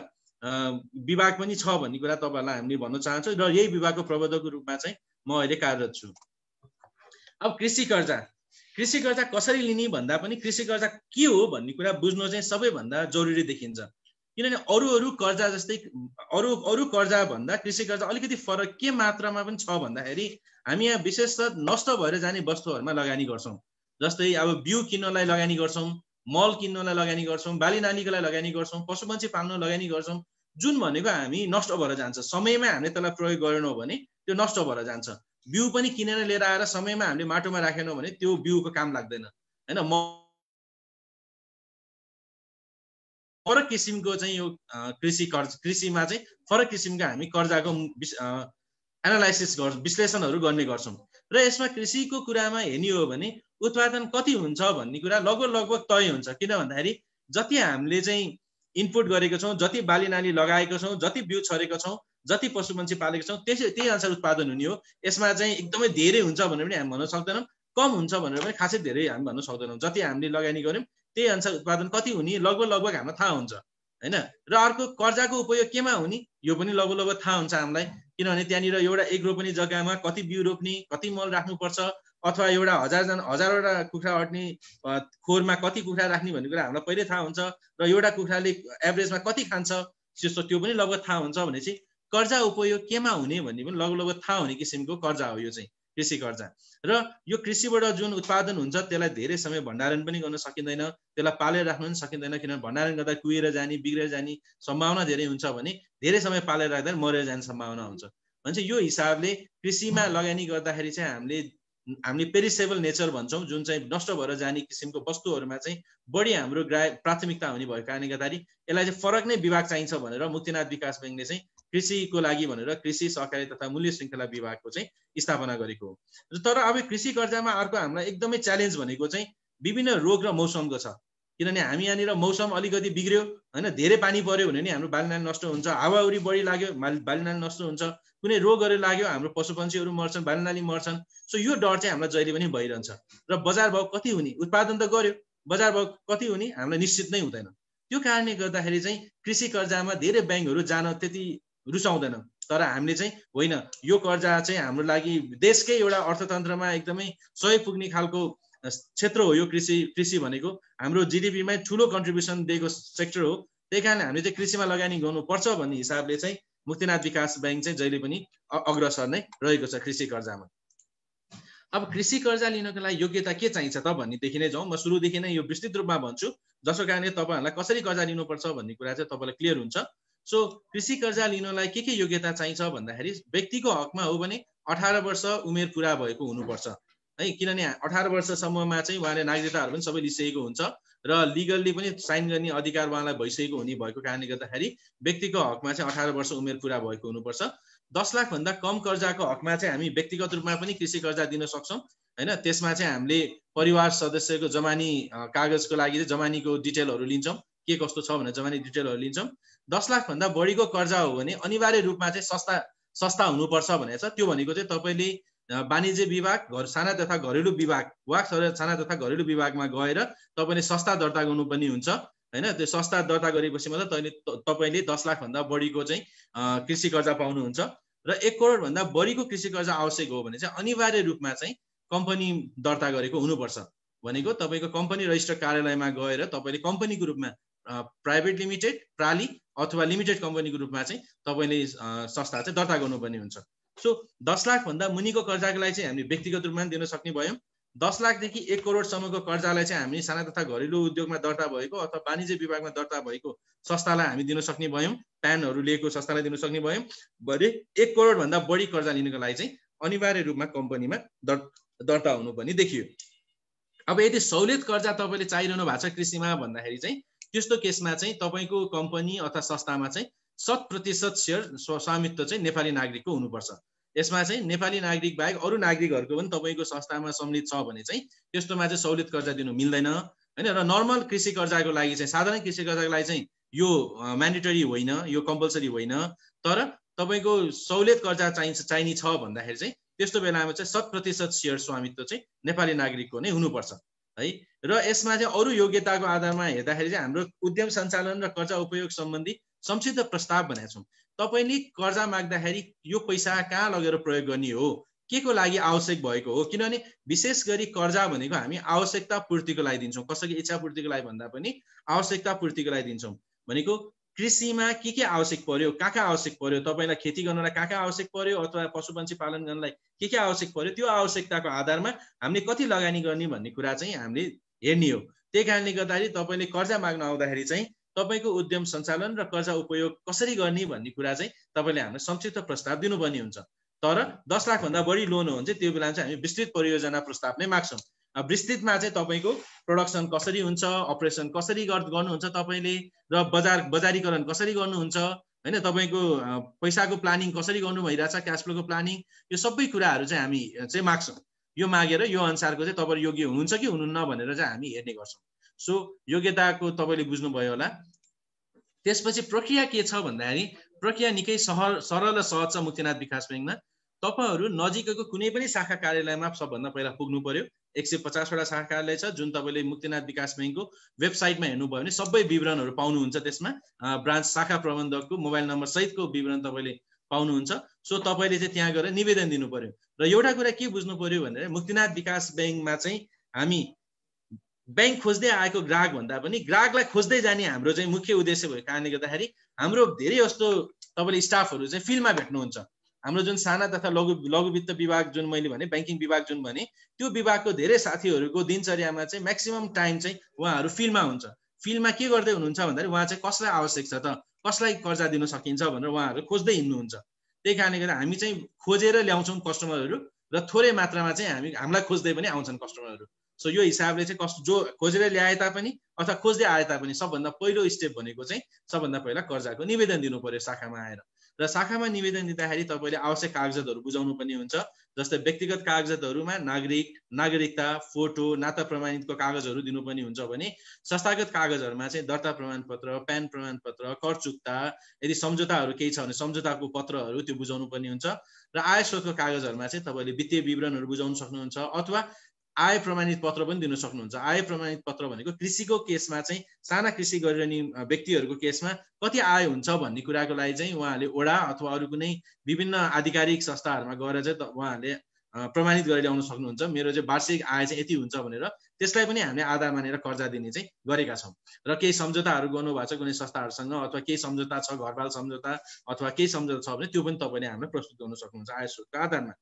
विभाग पनि छ भन्ने कुरा तपाईँहरूलाई हामीले भन्न चाहन्छौँ र यही विभागको प्रबन्धकको रूपमा चाहिँ म अहिले कार्यरत छु। अब कृषि कर्जा कसरी लिने भन्दा पनि कृषि कर्जा के हो भन्ने कुरा बुझ्नु चाहिँ सबैभन्दा जरुरी देखिन्छ, किनभने अरू कर्जा जस्तै अरू कर्जा भन्दा कृषि कर्जा अलिकति फरक के मात्रामा पनि छ भन्दाखेरि हामी यहाँ विशेषतः नष्ट भएर जाने वस्तुहरूमा लगानी गर्छौँ। जस्तै अब बिउ किन्नलाई लगानी गर्छौँ, मल किन्नलाई लगानी गर्छौँ, बाली नालीकोलाई लगानी गर्छौँ, पशुपन्छी पाल्न लगानी गर्छौँ, जुन भनेको हामी नष्ट भएर जान्छ। समयमा हामीले त्यसलाई प्रयोग गरेनौँ भने त्यो नष्ट भएर जान्छ। बिउ पनि किनेर लिएर आएर समयमा हामीले माटोमा राखेनौँ भने त्यो बिउको काम लाग्दैन हैन। फरक किसिमको चाहिँ यो कृषिमा चाहिँ फरक किसिमका हामी कर्जाको एनालाइसिस विश्लेषणहरू गर्ने गर्छौँ र यसमा कृषिको कुरामा हेर्ने हो भने उत्पादन कति हुन्छ भन्ने कुरा लगभग तय हुन्छ। किन भन्दाखेरि जति हामीले चाहिँ इनपुट गरेको छौँ, जति बाली नाली लगाएका छौँ, जति बिउ छरेका छौँ, जति पशुपन्छी पालेका छौँ त्यही अनुसार उत्पादन हुने हो। यसमा चाहिँ एकदमै धेरै हुन्छ भनेर पनि हामी भन्न सक्दैनौँ, कम हुन्छ भनेर पनि खासै धेरै हामी भन्न सक्दैनौँ। जति हामीले लगानी गर्यौँ त्यही अनुसार उत्पादन कति हुने लगभग हामीलाई थाहा हुन्छ हैन। र अर्को कर्जाको उपयोग केमा हुने यो पनि लगभग थाहा हुन्छ हामीलाई, किनभने त्यहाँनिर एउटा एक रोपनी जग्गामा कति बिउ रोप्ने, कति मल राख्नुपर्छ, अथवा एउटा हजारवटा कुखुरा अट्ने खोरमा कति कुखुरा राख्ने भन्ने कुरा हामीलाई पहिल्यै थाहा हुन्छ र एउटा कुखुराले एभरेजमा कति खान्छ त्यो पनि लगभग थाहा हुन्छ। भनेपछि कर्जा उपयोग केमा हुने भन्ने पनि लगभग थाहा हुने किसिमको कर्जा हो यो चाहिँ कृषि कर्जा। र यो कृषिबाट जुन उत्पादन हुन्छ त्यसलाई धेरै समय भण्डारण पनि गर्न सकिँदैन, त्यसलाई पालेर राख्नु पनि सकिँदैन, किनभने भण्डारण गर्दा कुहिएर जाने, बिग्रेर जाने सम्भावना धेरै हुन्छ भने धेरै समय पालेर राख्दा मरेर जाने सम्भावना हुन्छ। भनेपछि यो हिसाबले कृषिमा लगानी गर्दाखेरि चाहिँ हामीले पेरिसेबल नेचर भन्छौँ, जुन चाहिँ नष्ट भएर जाने किसिमको वस्तुहरूमा चाहिँ बढी हाम्रो प्राथमिकता हुने भएको कारणले गर्दाखेरि यसलाई चाहिँ फरक नै विभाग चाहिन्छ भनेर मुक्तिनाथ विकास ब्याङ्कले चाहिँ कृषिको लागि भनेर कृषि सहकारी तथा मूल्य श्रृङ्खला विभागको चाहिँ स्थापना गरेको हो। तर अब कृषि कर्जामा अर्को हामीलाई एकदमै च्यालेन्ज भनेको चाहिँ विभिन्न रोग र मौसमको छ। किनभने हामी यहाँनिर मौसम अलिकति बिग्रियो हैन, धेरै पानी पर्यो भने नि हाम्रो बाली नाली नष्ट हुन्छ, हावाहुरी बढी लाग्यो बाली नाली नष्ट हुन्छ, कुनै रोगहरू लाग्यो हाम्रो पशुपन्छीहरू मर्छन्, बाली नाली मर्छन्। सो यो डर चाहिँ हामीलाई जहिले पनि भइरहन्छ। र बजार भाव कति हुने, उत्पादन त गर्यो, बजार भाव कति हुने हामीलाई निश्चित नै हुँदैन। त्यो कारणले गर्दाखेरि चाहिँ कृषि कर्जामा धेरै ब्याङ्कहरू जान त्यति रुचाउँदैन। तर हामीले चाहिँ होइन, यो कर्जा चाहिँ हाम्रो लागि देशकै एउटा अर्थतन्त्रमा एकदमै सहयोग पुग्ने खालको क्षेत्र हो। यो कृषि भनेको हाम्रो जिडिपीमा ठुलो कन्ट्रिब्युसन दिएको सेक्टर हो। त्यही कारण हामीले चाहिँ कृषिमा लगानी गर्नुपर्छ भन्ने हिसाबले चाहिँ मुक्तिनाथ विकास ब्याङ्क चाहिँ जहिले पनि अग्रसर नै रहेको छ कृषि कर्जामा। अब कृषि कर्जा लिनको लागि योग्यता के चाहिन्छ त भन्नेदेखि नै जाउँ। म सुरुदेखि नै यो विस्तृत रूपमा भन्छु, जसको कारणले तपाईँहरूलाई कसरी कर्जा लिनुपर्छ भन्ने कुरा चाहिँ तपाईँलाई क्लियर हुन्छ। सो कृषि कर्जा लिनलाई के योग्यता चाहिन्छ भन्दाखेरि व्यक्तिको हकमा हो भने 18 वर्ष उमेर पुरा भएको हुनुपर्छ है। किनभने 18 वर्षसम्ममा चाहिँ उहाँले नागरिकताहरू पनि सबै लिइसकेको हुन्छ र लिगल्ली पनि साइन गर्ने अधिकार उहाँलाई भइसकेको भएको कारणले गर्दाखेरि व्यक्तिको हकमा चाहिँ 18 वर्ष उमेर पुरा भएको हुनुपर्छ। 10 लाख भन्दा कम कर्जाको हकमा चाहिँ हामी व्यक्तिगत रूपमा पनि कृषि कर्जा दिन सक्छौँ हैन। त्यसमा चाहिँ हामीले परिवार सदस्यको जमानी कागजको लागि चाहिँ जमानीको डिटेलहरू लिन्छौँ, के कस्तो छ भनेर जमानी डिटेलहरू लिन्छौँ। 10 लाख भन्दा बढीको कर्जा हो भने अनिवार्य रूपमा चाहिँ सस्ता हुनुपर्छ भनेको छ। त्यो भनेको चाहिँ तपाईँले वाणिज्य विभाग साना तथा घरेलु विभाग वा साना तथा घरेलु विभागमा गएर तपाईँले सस्ता दर्ता गर्नुपर्ने हुन्छ हैन। त्यो सस्ता दर्ता गरेपछि मात्र तपाईँले 10 लाख भन्दा बढीको चाहिँ कृषि कर्जा पाउनुहुन्छ। र 1 करोड भन्दा बढीको कृषि कर्जा आवश्यक हो भने चाहिँ अनिवार्य रूपमा चाहिँ कम्पनी दर्ता गरेको हुनुपर्छ। भनेको तपाईँको कम्पनी रजिस्टर कार्यालयमा गएर तपाईँले कम्पनीको रूपमा प्राइभेट लिमिटेड, प्राली अथवा लिमिटेड कम्पनीको रूपमा चाहिँ तपाईँले संस्था चाहिँ दर्ता गर्नुपर्ने हुन्छ। सो 10 लाख भन्दा मुनिको कर्जाको लागि चाहिँ हामी व्यक्तिगत रूपमा दिन सक्ने भयौँ। 10 लाखदेखि 1 करोडसम्मको कर्जालाई चाहिँ हामी साना तथा घरेलु उद्योगमा दर्ता भएको अथवा वाणिज्य विभागमा दर्ता भएको संस्थालाई हामी दिन सक्ने भयौँ। प्यानहरू लिएको संस्थालाई दिन सक्ने भयौँ। भने 1 करोड भन्दा बढी कर्जा लिनको लागि चाहिँ अनिवार्य रूपमा कम्पनीमा दर्ता हुनुपर्ने देखियो। अब यदि सहुलियत कर्जा तपाईँले चाहिरहनु भएको छ कृषिमा भन्दाखेरि चाहिँ त्यस्तो केसमा चाहिँ तपाईँको कम्पनी अथवा संस्थामा चाहिँ 100% सेयर स्वामित्व चाहिँ नेपाली नागरिकको हुनुपर्छ। यसमा चाहिँ नेपाली नागरिक बाहेक अरू नागरिकहरूको पनि तपाईँको संस्थामा सम्मिलित छ भने चाहिँ त्यस्तोमा चाहिँ सहुलियत कर्जा दिनु मिल्दैन हैन। र नर्मल कृषि कर्जाको लागि चाहिँ साधारण कृषि कर्जाको लागि चाहिँ यो म्यान्डेटरी होइन, यो कम्पलसरी होइन। तर तपाईँको सहुलियत कर्जा चाहिने छ भन्दाखेरि चाहिँ त्यस्तो बेलामा चाहिँ 100% सेयर स्वामित्व चाहिँ नेपाली नागरिकको नै हुनुपर्छ है। र यसमा चाहिँ अरू योग्यताको आधारमा हेर्दाखेरि चाहिँ हाम्रो उद्यम सञ्चालन र कर्जा उपयोग सम्बन्धी संक्षिप्त प्रस्ताव भनेका छौँ। तपाईँले कर्जा माग्दाखेरि यो पैसा कहाँ लगेर प्रयोग गर्ने हो, के को लागि आवश्यक भएको हो। किनभने विशेष गरी कर्जा भनेको हामी आवश्यकता पूर्तिको लागि दिन्छौँ, कसैको इच्छा पूर्तिको लागि भन्दा पनि आवश्यकता पूर्तिको लागि दिन्छौँ। भनेको कृषिमा के आवश्यक पर्यो, कहाँ आवश्यक पर्यो, तपाईँलाई खेती गर्नलाई कहाँ आवश्यक पर्यो अथवा पशुपन्छी पालन गर्नलाई के आवश्यक पर्यो, त्यो आवश्यकताको आधारमा हामीले कति लगानी गर्ने भन्ने कुरा चाहिँ हामीले हेर्ने हो। त्यही कारणले गर्दाखेरि तपाईँले कर्जा माग्न आउँदाखेरि चाहिँ तपाईँको उद्यम सञ्चालन र कर्जा उपयोग कसरी गर्ने भन्ने कुरा चाहिँ तपाईँले हामीलाई संक्षिप्त प्रस्ताव दिनुपर्ने हुन्छ। तर 10 लाख भन्दा बढी लोन हो भने चाहिँ त्यो बेला चाहिँ हामी विस्तृत परियोजना प्रस्ताव नै माग्छौँ। विस्तृतमा चाहिँ तपाईँको प्रोडक्सन कसरी हुन्छ, अपरेसन कसरी गर्नुहुन्छ तपाईँले, र बजारीकरण कसरी गर्नुहुन्छ हैन, तपाईँको पैसाको प्लानिङ कसरी गर्नु भइरहेछ, क्यास फ्लोको प्लानिङ, यो सबै कुराहरू चाहिँ हामी चाहिँ माग्छौँ। यो मागेर यो अनुसारको चाहिँ तपाईहरु योग्य हुनुहुन्छ कि हुनुहुन्न भनेर चाहिँ हामी हेर्ने गर्छौँ। सो योग्यताको तपाईँले बुझ्नुभयो होला। त्यसपछि प्रक्रिया के छ भन्दाखेरि प्रक्रिया निकै सरल र सहज छ। मुक्तिनाथ विकास बैंकमा तपाईहरु नजिकैको कुनै पनि शाखा कार्यालयमा सबभन्दा पहिला पुग्नु पर्यो। 150 वटा शाखा कार्यालय छ जुन तपाईले मुक्तिनाथ विकास बैंकको वेबसाइटमा हेर्नुभयो भने सबै विवरणहरू पाउनुहुन्छ। त्यसमा ब्रान्च शाखा प्रबन्धकको मोबाइल नम्बर सहितको विवरण तपाईले पाउनुहुन्छ। सो तपाईले चाहिँ त्यहाँ गएर निवेदन दिनु पर्यो। र एउटा कुरा के बुझ्नु पर्यो भने मुक्तिनाथ विकास बैंकमा चाहिँ हामी बैंक खोज्दै आएको ग्राहक भन्दा पनि ग्राहकलाई खोज्दै जाने हाम्रो चाहिँ मुख्य उद्देश्य भएको कारणले गर्दाखेरि हाम्रो धेरै जस्तो तपाईले स्टाफहरू चाहिँ फिल्डमा भेट्नुहुन्छ। हाम्रो जुन साना तथा लघु वित्त विभाग जुन मैले भने बैंकिङ विभाग जुन भने त्यो विभागको धेरै साथीहरूको दिनचर्यामा चाहिँ म्याक्सिमम टाइम चाहिँ उहाँहरू फिल्डमा हुन्छ। फिल्डमा के गर्दै हुनुहुन्छ भन्दाखेरि उहाँ चाहिँ कसलाई आवश्यक छ त, कसलाई कर्जा दिन सकिन्छ भनेर उहाँहरू खोज्दै हिँड्नुहुन्छ। त्यही कारणले गर्दा हामी चाहिँ खोजेर ल्याउँछौँ कस्टमरहरू र थोरै मात्रामा चाहिँ हामीलाई खोज्दै पनि आउँछन् कस्टमरहरू। सो यो हिसाबले चाहिँ जो खोजेर ल्याए तापनि अथवा खोज्दै आए तापनि सबभन्दा पहिलो स्टेप भनेको चाहिँ सबभन्दा पहिला कर्जाको निवेदन दिनु पर्यो शाखामा आएर। र शाखामा निवेदन दिँदाखेरि तपाईले आवश्यक कागजातहरू बुझाउनु पर्ने हुन्छ। जस्तै व्यक्तिगत कागजातहरूमा नागरिकता, फोटो, नाता प्रमाणितको कागजहरू दिनुपर्ने हुन्छ भने संस्थागत कागजहरूमा चाहिँ दर्ता प्रमाणपत्र, प्यान प्रमाणपत्र, कर चुक्ता, यदि सम्झौताहरू केही छ भने सम्झौताको पत्रहरू त्यो बुझाउनु पर्ने हुन्छ। र आय स्रोतको कागजहरूमा चाहिँ तपाईले वित्तीय विवरणहरू बुझाउन सक्नुहुन्छ अथवा आय प्रमाणित पत्र पनि दिन सक्नुहुन्छ। आय प्रमाणित पत्र भनेको कृषिको केसमा चाहिँ साना कृषि गरिरहने व्यक्तिहरूको केसमा कति आय हुन्छ भन्ने कुराको लागि चाहिँ उहाँहरूले ओडा अथवा अरू कुनै विभिन्न आधिकारिक संस्थाहरूमा गएर चाहिँ उहाँहरूले प्रमाणित गरेर ल्याउन सक्नुहुन्छ। मेरो चाहिँ वार्षिक आय चाहिँ यति हुन्छ भनेर त्यसलाई पनि हामीले आधार मानेर कर्जा दिने चाहिँ गरेका छौँ। र केही सम्झौताहरू गर्नुभएको छ कुनै संस्थाहरूसँग अथवा केही सम्झौता छ, घरपाल सम्झौता अथवा केही सम्झौता छ भने त्यो पनि तपाईँले हामीलाई प्रस्तुत गर्न सक्नुहुन्छ आय स्रोतको आधारमा।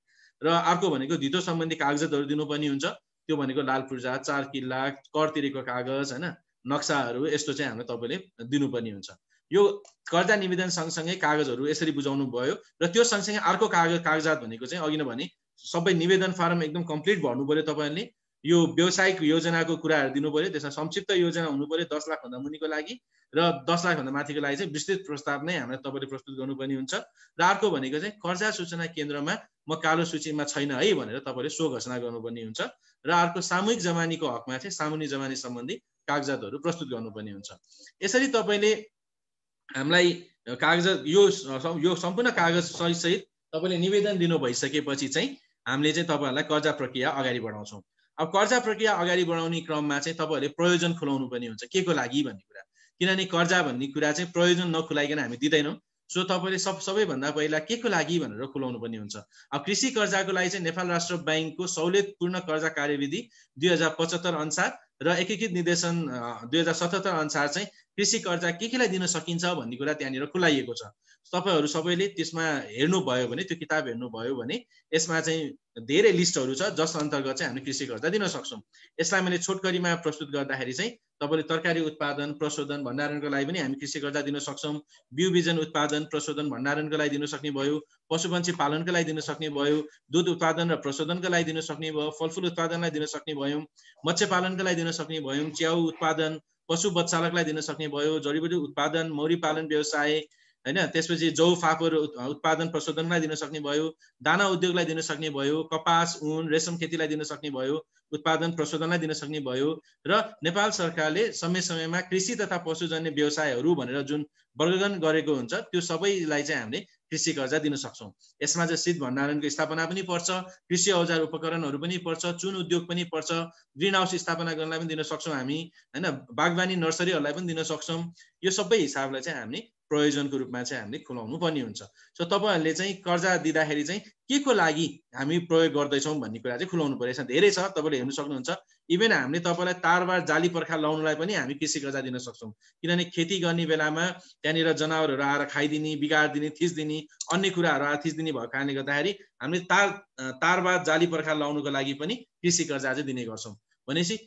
र अर्को भनेको धितो सम्बन्धी कागजातहरू दिनुपर्ने हुन्छ। त्यो भनेको लाल पूर्जा, 4 किल्ला, कर तिरेको कागज हैन, नक्साहरू यस्तो चाहिँ हामीले तपाईले दिनुपर्ने हुन्छ। यो कर्जा निवेदन सँगसँगै कागजहरू यसरी बुझाउनु भयो। र त्यो सँगसँगै अर्को कागजात भनेको चाहिँ अघि नै भने सबै निवेदन फारम एकदम कम्प्लिट भर्नु पर्यो। तपाईहरुले यो व्यावसायिक योजनाको कुराहरू दिनु पर्यो। त्यसमा संक्षिप्त योजना हुनु पर्यो 10 लाख भन्दा मुनिको लागि र 10 लाख भन्दा माथिको लागि चाहिँ विस्तृत प्रस्ताव नै हामीले तपाईले प्रस्तुत गर्नुपर्ने हुन्छ। र अर्को भनेको चाहिँ कर्जा सूचना केन्द्रमा म कालो सूचीमा छैन है भनेर तपाईले सो घोषणा गर्नुपर्ने हुन्छ। र अर्को सामूहिक जमानीको हकमा चाहिँ सामूहिक जमानी सम्बन्धी कागजातहरू प्रस्तुत गर्नुपर्ने हुन्छ। यसरी तपाईले हामीलाई कागजात यो सम्पूर्ण कागज सहित तपाईँले निवेदन दिनु भइसकेपछि चाहिँ हामीले चाहिँ तपाईँहरूलाई कर्जा प्रक्रिया अगाडि बढाउँछौँ। अब कर्जा प्रक्रिया अगाडि बढाउने क्रममा चाहिँ तपाईँहरूले प्रयोजन खुलाउनु पनि हुन्छ के को लागि भन्ने कुरा, किनभने कर्जा भन्ने कुरा चाहिँ प्रयोजन नखुलाइकन हामी दिँदैनौँ। सो तपाईँले सबैभन्दा पहिला के को लागि भनेर खुलाउनु पनि हुन्छ। अब कृषि कर्जाको लागि चाहिँ नेपाल राष्ट्र ब्याङ्कको सहुलियतपूर्ण कर्जा कार्यविधि 2075 अनुसार र एकीकृत निर्देशन 2077 अनुसार चाहिँ कृषि कर्जा केलाई दिन सकिन्छ भन्ने कुरा त्यहाँनिर खुलाइएको छ। तपाईहरु सबैले त्यसमा हेर्नुभयो भने, त्यो किताब हेर्नुभयो भने यसमा चाहिँ धेरै लिस्टहरू छ जस अन्तर्गत चाहिँ हामी कृषि कर्जा दिन सक्छौं। यसलाई मैले छोटकरीमा प्रस्तुत गर्दाखेरि चाहिँ तपाईले तरकारी उत्पादन प्रशोधन भण्डारणको लागि पनि हामी कृषि कर्जा दिन सक्छौं। बिउ बिजन उत्पादन प्रशोधन भण्डारणको लागि दिन सक्ने भयो, पशुपन्छी पालनको लागि दिन सक्ने भयो, दूध उत्पादन र प्रशोधनको लागि दिन सक्ने भयो, फलफूल उत्पादनलाई दिन सक्ने भयौं, मत्स्य पालनको लागि दिन सक्ने भयौं, च्याउ उत्पादन पशु बच्चालकलाई दिन सक्ने भयो, जडीबुटी उत्पादन मौरी पालन व्यवसाय हैन, त्यसपछि जौ फापर उत्पादन प्रशोधनलाई दिन सक्ने भयो, दाना उद्योगलाई दिन सक्ने भयो, कपास ऊन रेशम खेतीलाई दिन सक्ने भयो, उत्पादन प्रशोधनलाई दिन सक्ने भयो र नेपाल सरकारले समय समयमा कृषि तथा पशुजन्य व्यवसायहरू भनेर जुन वर्गीकरण गरेको हुन्छ त्यो सबैलाई चाहिँ हामीले कृषि कर्जा दिन सक्छौं। यसमा चाहिँ शीत भण्डारणको स्थापना पनि पर्छ, कृषि औजार उपकरणहरू पनि पर्छ, चुन उद्योग पनि पर्छ, ग्रीन हाउस स्थापना गर्नलाई पनि दिन सक्छौं हामी हैन, बागवानी नर्सरीहरूलाई पनि दिन सक्छौं। यो सबै हिसाबले चाहिँ हामी प्रयोजनको रूपमा चाहिँ हामीले खुलाउनु पर्ने हुन्छ। सो तपाईहरुले चाहिँ कर्जा दिँदाखेरि चाहिँ के को लागि हामी प्रयोग गर्दैछौं भन्ने कुरा चाहिँ खुलाउनु पर्यो। यसमा धेरै छ, तपाईले हेर्न सक्नुहुन्छ। इभन हामीले तपाईलाई तारबार जाली पर्खा लाउनलाई पनि हामी कृषि कर्जा दिन सक्छौं, किनभने खेती गर्ने बेलामा त्यहाँनिर जनावरहरू आएर खाइदिने, बिगार्दिने, थिच्दिने, अन्य कुराहरू आएर थिच्दिने भएको कारणले गर्दाखेरि हामीले तारबार जाली पर्खा लाउनुको लागि पनि कृषि कर्जा चाहिँ दिने गर्छौं। भनेपछि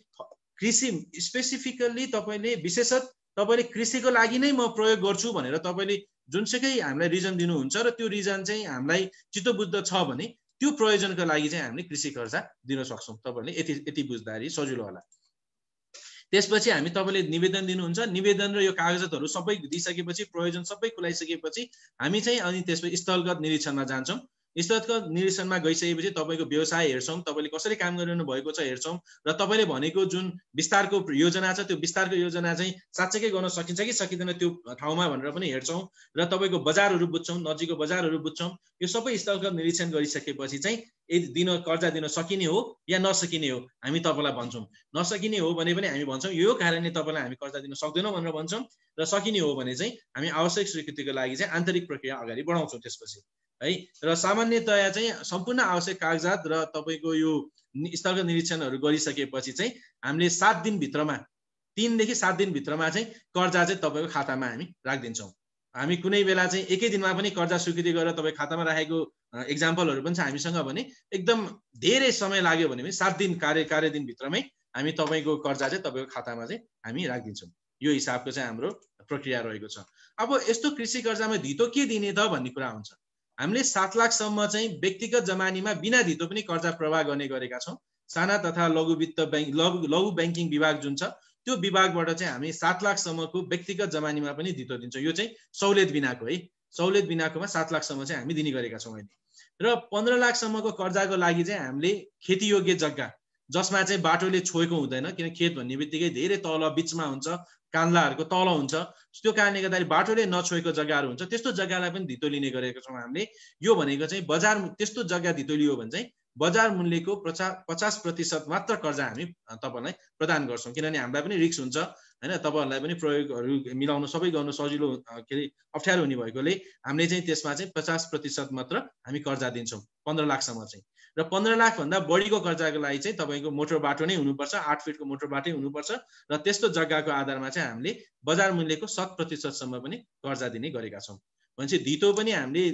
कृषि स्पेसिफिकली तपाईले विशेषतः तपाईले कृषिको लागि नै म प्रयोग गर्छु भनेर तपाईले जुनसुकै हामीलाई रिजन दिनुहुन्छ र त्यो रिजन चाहिँ हामीलाई चित्तबुद्ध छ भने त्यो प्रयोजनको लागि चाहिँ हामीले कृषि कर्जा दिन सक्छौं। तपाईले यति बुझ्दाखेरि सजिलो होला। त्यसपछि हामी तपाईले निवेदन दिनुहुन्छ, निवेदन र यो कागजातहरू सबै दिइसकेपछि प्रयोजन सबै खुलाइसकेपछि हामी चाहिँ अनि त्यसपछि स्थलगत निरीक्षणमा जान्छौं। स्थलगत निरीक्षणमा गइसकेपछि तपाईको व्यवसाय हेर्छौं, तपाईले कसरी काम गरिरहनु भएको छ हेर्छौं र तपाईले भनेको जुन विस्तारको योजना छ त्यो विस्तारको योजना चाहिँ साच्चै गर्न सकिन्छ कि सकिँदैन त्यो ठाउँमा भनेर पनि हेर्छौं र तपाईको बजारहरू बुझ्छौं, नजिकको बजारहरू बुझ्छौं। यो सबै स्थलगत निरीक्षण गरिसकेपछि चाहिँ कर्जा दिन सकिने हो या नसकिने हो हामी तपाईलाई भन्छौं। नसकिने हो भने पनि हामी भन्छौं यो कारणले तपाईलाई हामी कर्जा दिन सक्दैनौं भनेर भन्छौं र सकिने हो भने चाहिँ हामी आवश्यक स्वीकृतिको लागि चाहिँ आन्तरिक प्रक्रिया अगाडि बढाउँछौं त्यसपछि है। र सामान्यतया चाहिँ सम्पूर्ण आवश्यक कागजात र तपाईको यो स्थलगत निरीक्षणहरू गरिसकेपछि चाहिँ हामीले 7 दिन भित्रमा 3 देखि 7 दिन भित्रमा चाहिँ कर्जा चाहिँ तपाईको खातामा हामी राखिदिन्छौं। हामी कुनै बेला चाहिँ एकै दिनमा पनि कर्जा स्वीकृति गरेर तपाईको खातामा राखेको एक्जाम्पलहरू पनि छ हामीसँग भने एकदम धेरै समय लाग्यो भने पनि 7 दिन कार्य दिन भित्रमै हामी तपाईको कर्जा चाहिँ तपाईको खातामा चाहिँ हामी राखिदिन्छौं। यो हिसाबको चाहिँ हाम्रो प्रक्रिया रहेको छ। अब यस्तो कृषि कर्जामा धितो के दिने त भन्ने कुरा हुन्छ। हामीले 7 लाखसम्म चाहिँ व्यक्तिगत जमानीमा बिना धितो पनि कर्जा प्रवाह गर्ने गरेका छौं। साना तथा लघु वित्त बैंक लघु बैंकिङ विभाग जुन छ त्यो विभागबाट चाहिँ हामी 7 लाखसम्मको व्यक्तिगत जमानीमा पनि धितो दिन्छौं। यो चाहिँ सहुलियत बिनाको है, सहुलियत बिनाकोमा 7 लाखसम्म चाहिँ हामी दिने गरेका छौं अहिले। र 15 लाखसम्मको कर्जाको लागि चाहिँ हामीले खेती योग्य जग्गा जसमा चाहिँ बाटोले छोएको हुँदैन, किन खेत भन्ने बित्तिकै धेरै तल बीचमा हुन्छ, कान्लाहरूको तल हुन्छ, त्यो कारणले गर्दाखेरि बाटोले नछोएको जग्गाहरू हुन्छ, त्यस्तो जग्गालाई पनि धितो लिने गरेका छौं हामीले। यो भनेको चाहिँ बजार त्यस्तो जग्गा धितो लियो भने चाहिँ बजार मूल्यको 50% मात्र कर्जा हामी तपाईलाई प्रदान गर्छौं, किनभने हामीलाई पनि रिस्क हुन्छ हैन, तपाईहरुलाई पनि प्रयोगहरू मिलाउन सबै गर्न सजिलो अप्ठ्यारो हुने भएकोले हामीले चाहिँ त्यसमा चाहिँ 50% मात्र हामी कर्जा दिन्छौं 15 लाखसम्म चाहिँ। र 15 लाख भन्दा बढीको कर्जाको लागि चाहिँ तपाईको मोटर बाटो नै हुनुपर्छ, 8 फिटको मोटर बाटो हुनुपर्छ र त्यस्तो जग्गाको आधारमा चाहिँ हामीले बजार मूल्यको 100% सम्म पनि कर्जा दिने गरेका छौं। भनेपछि धितो पनि हामीले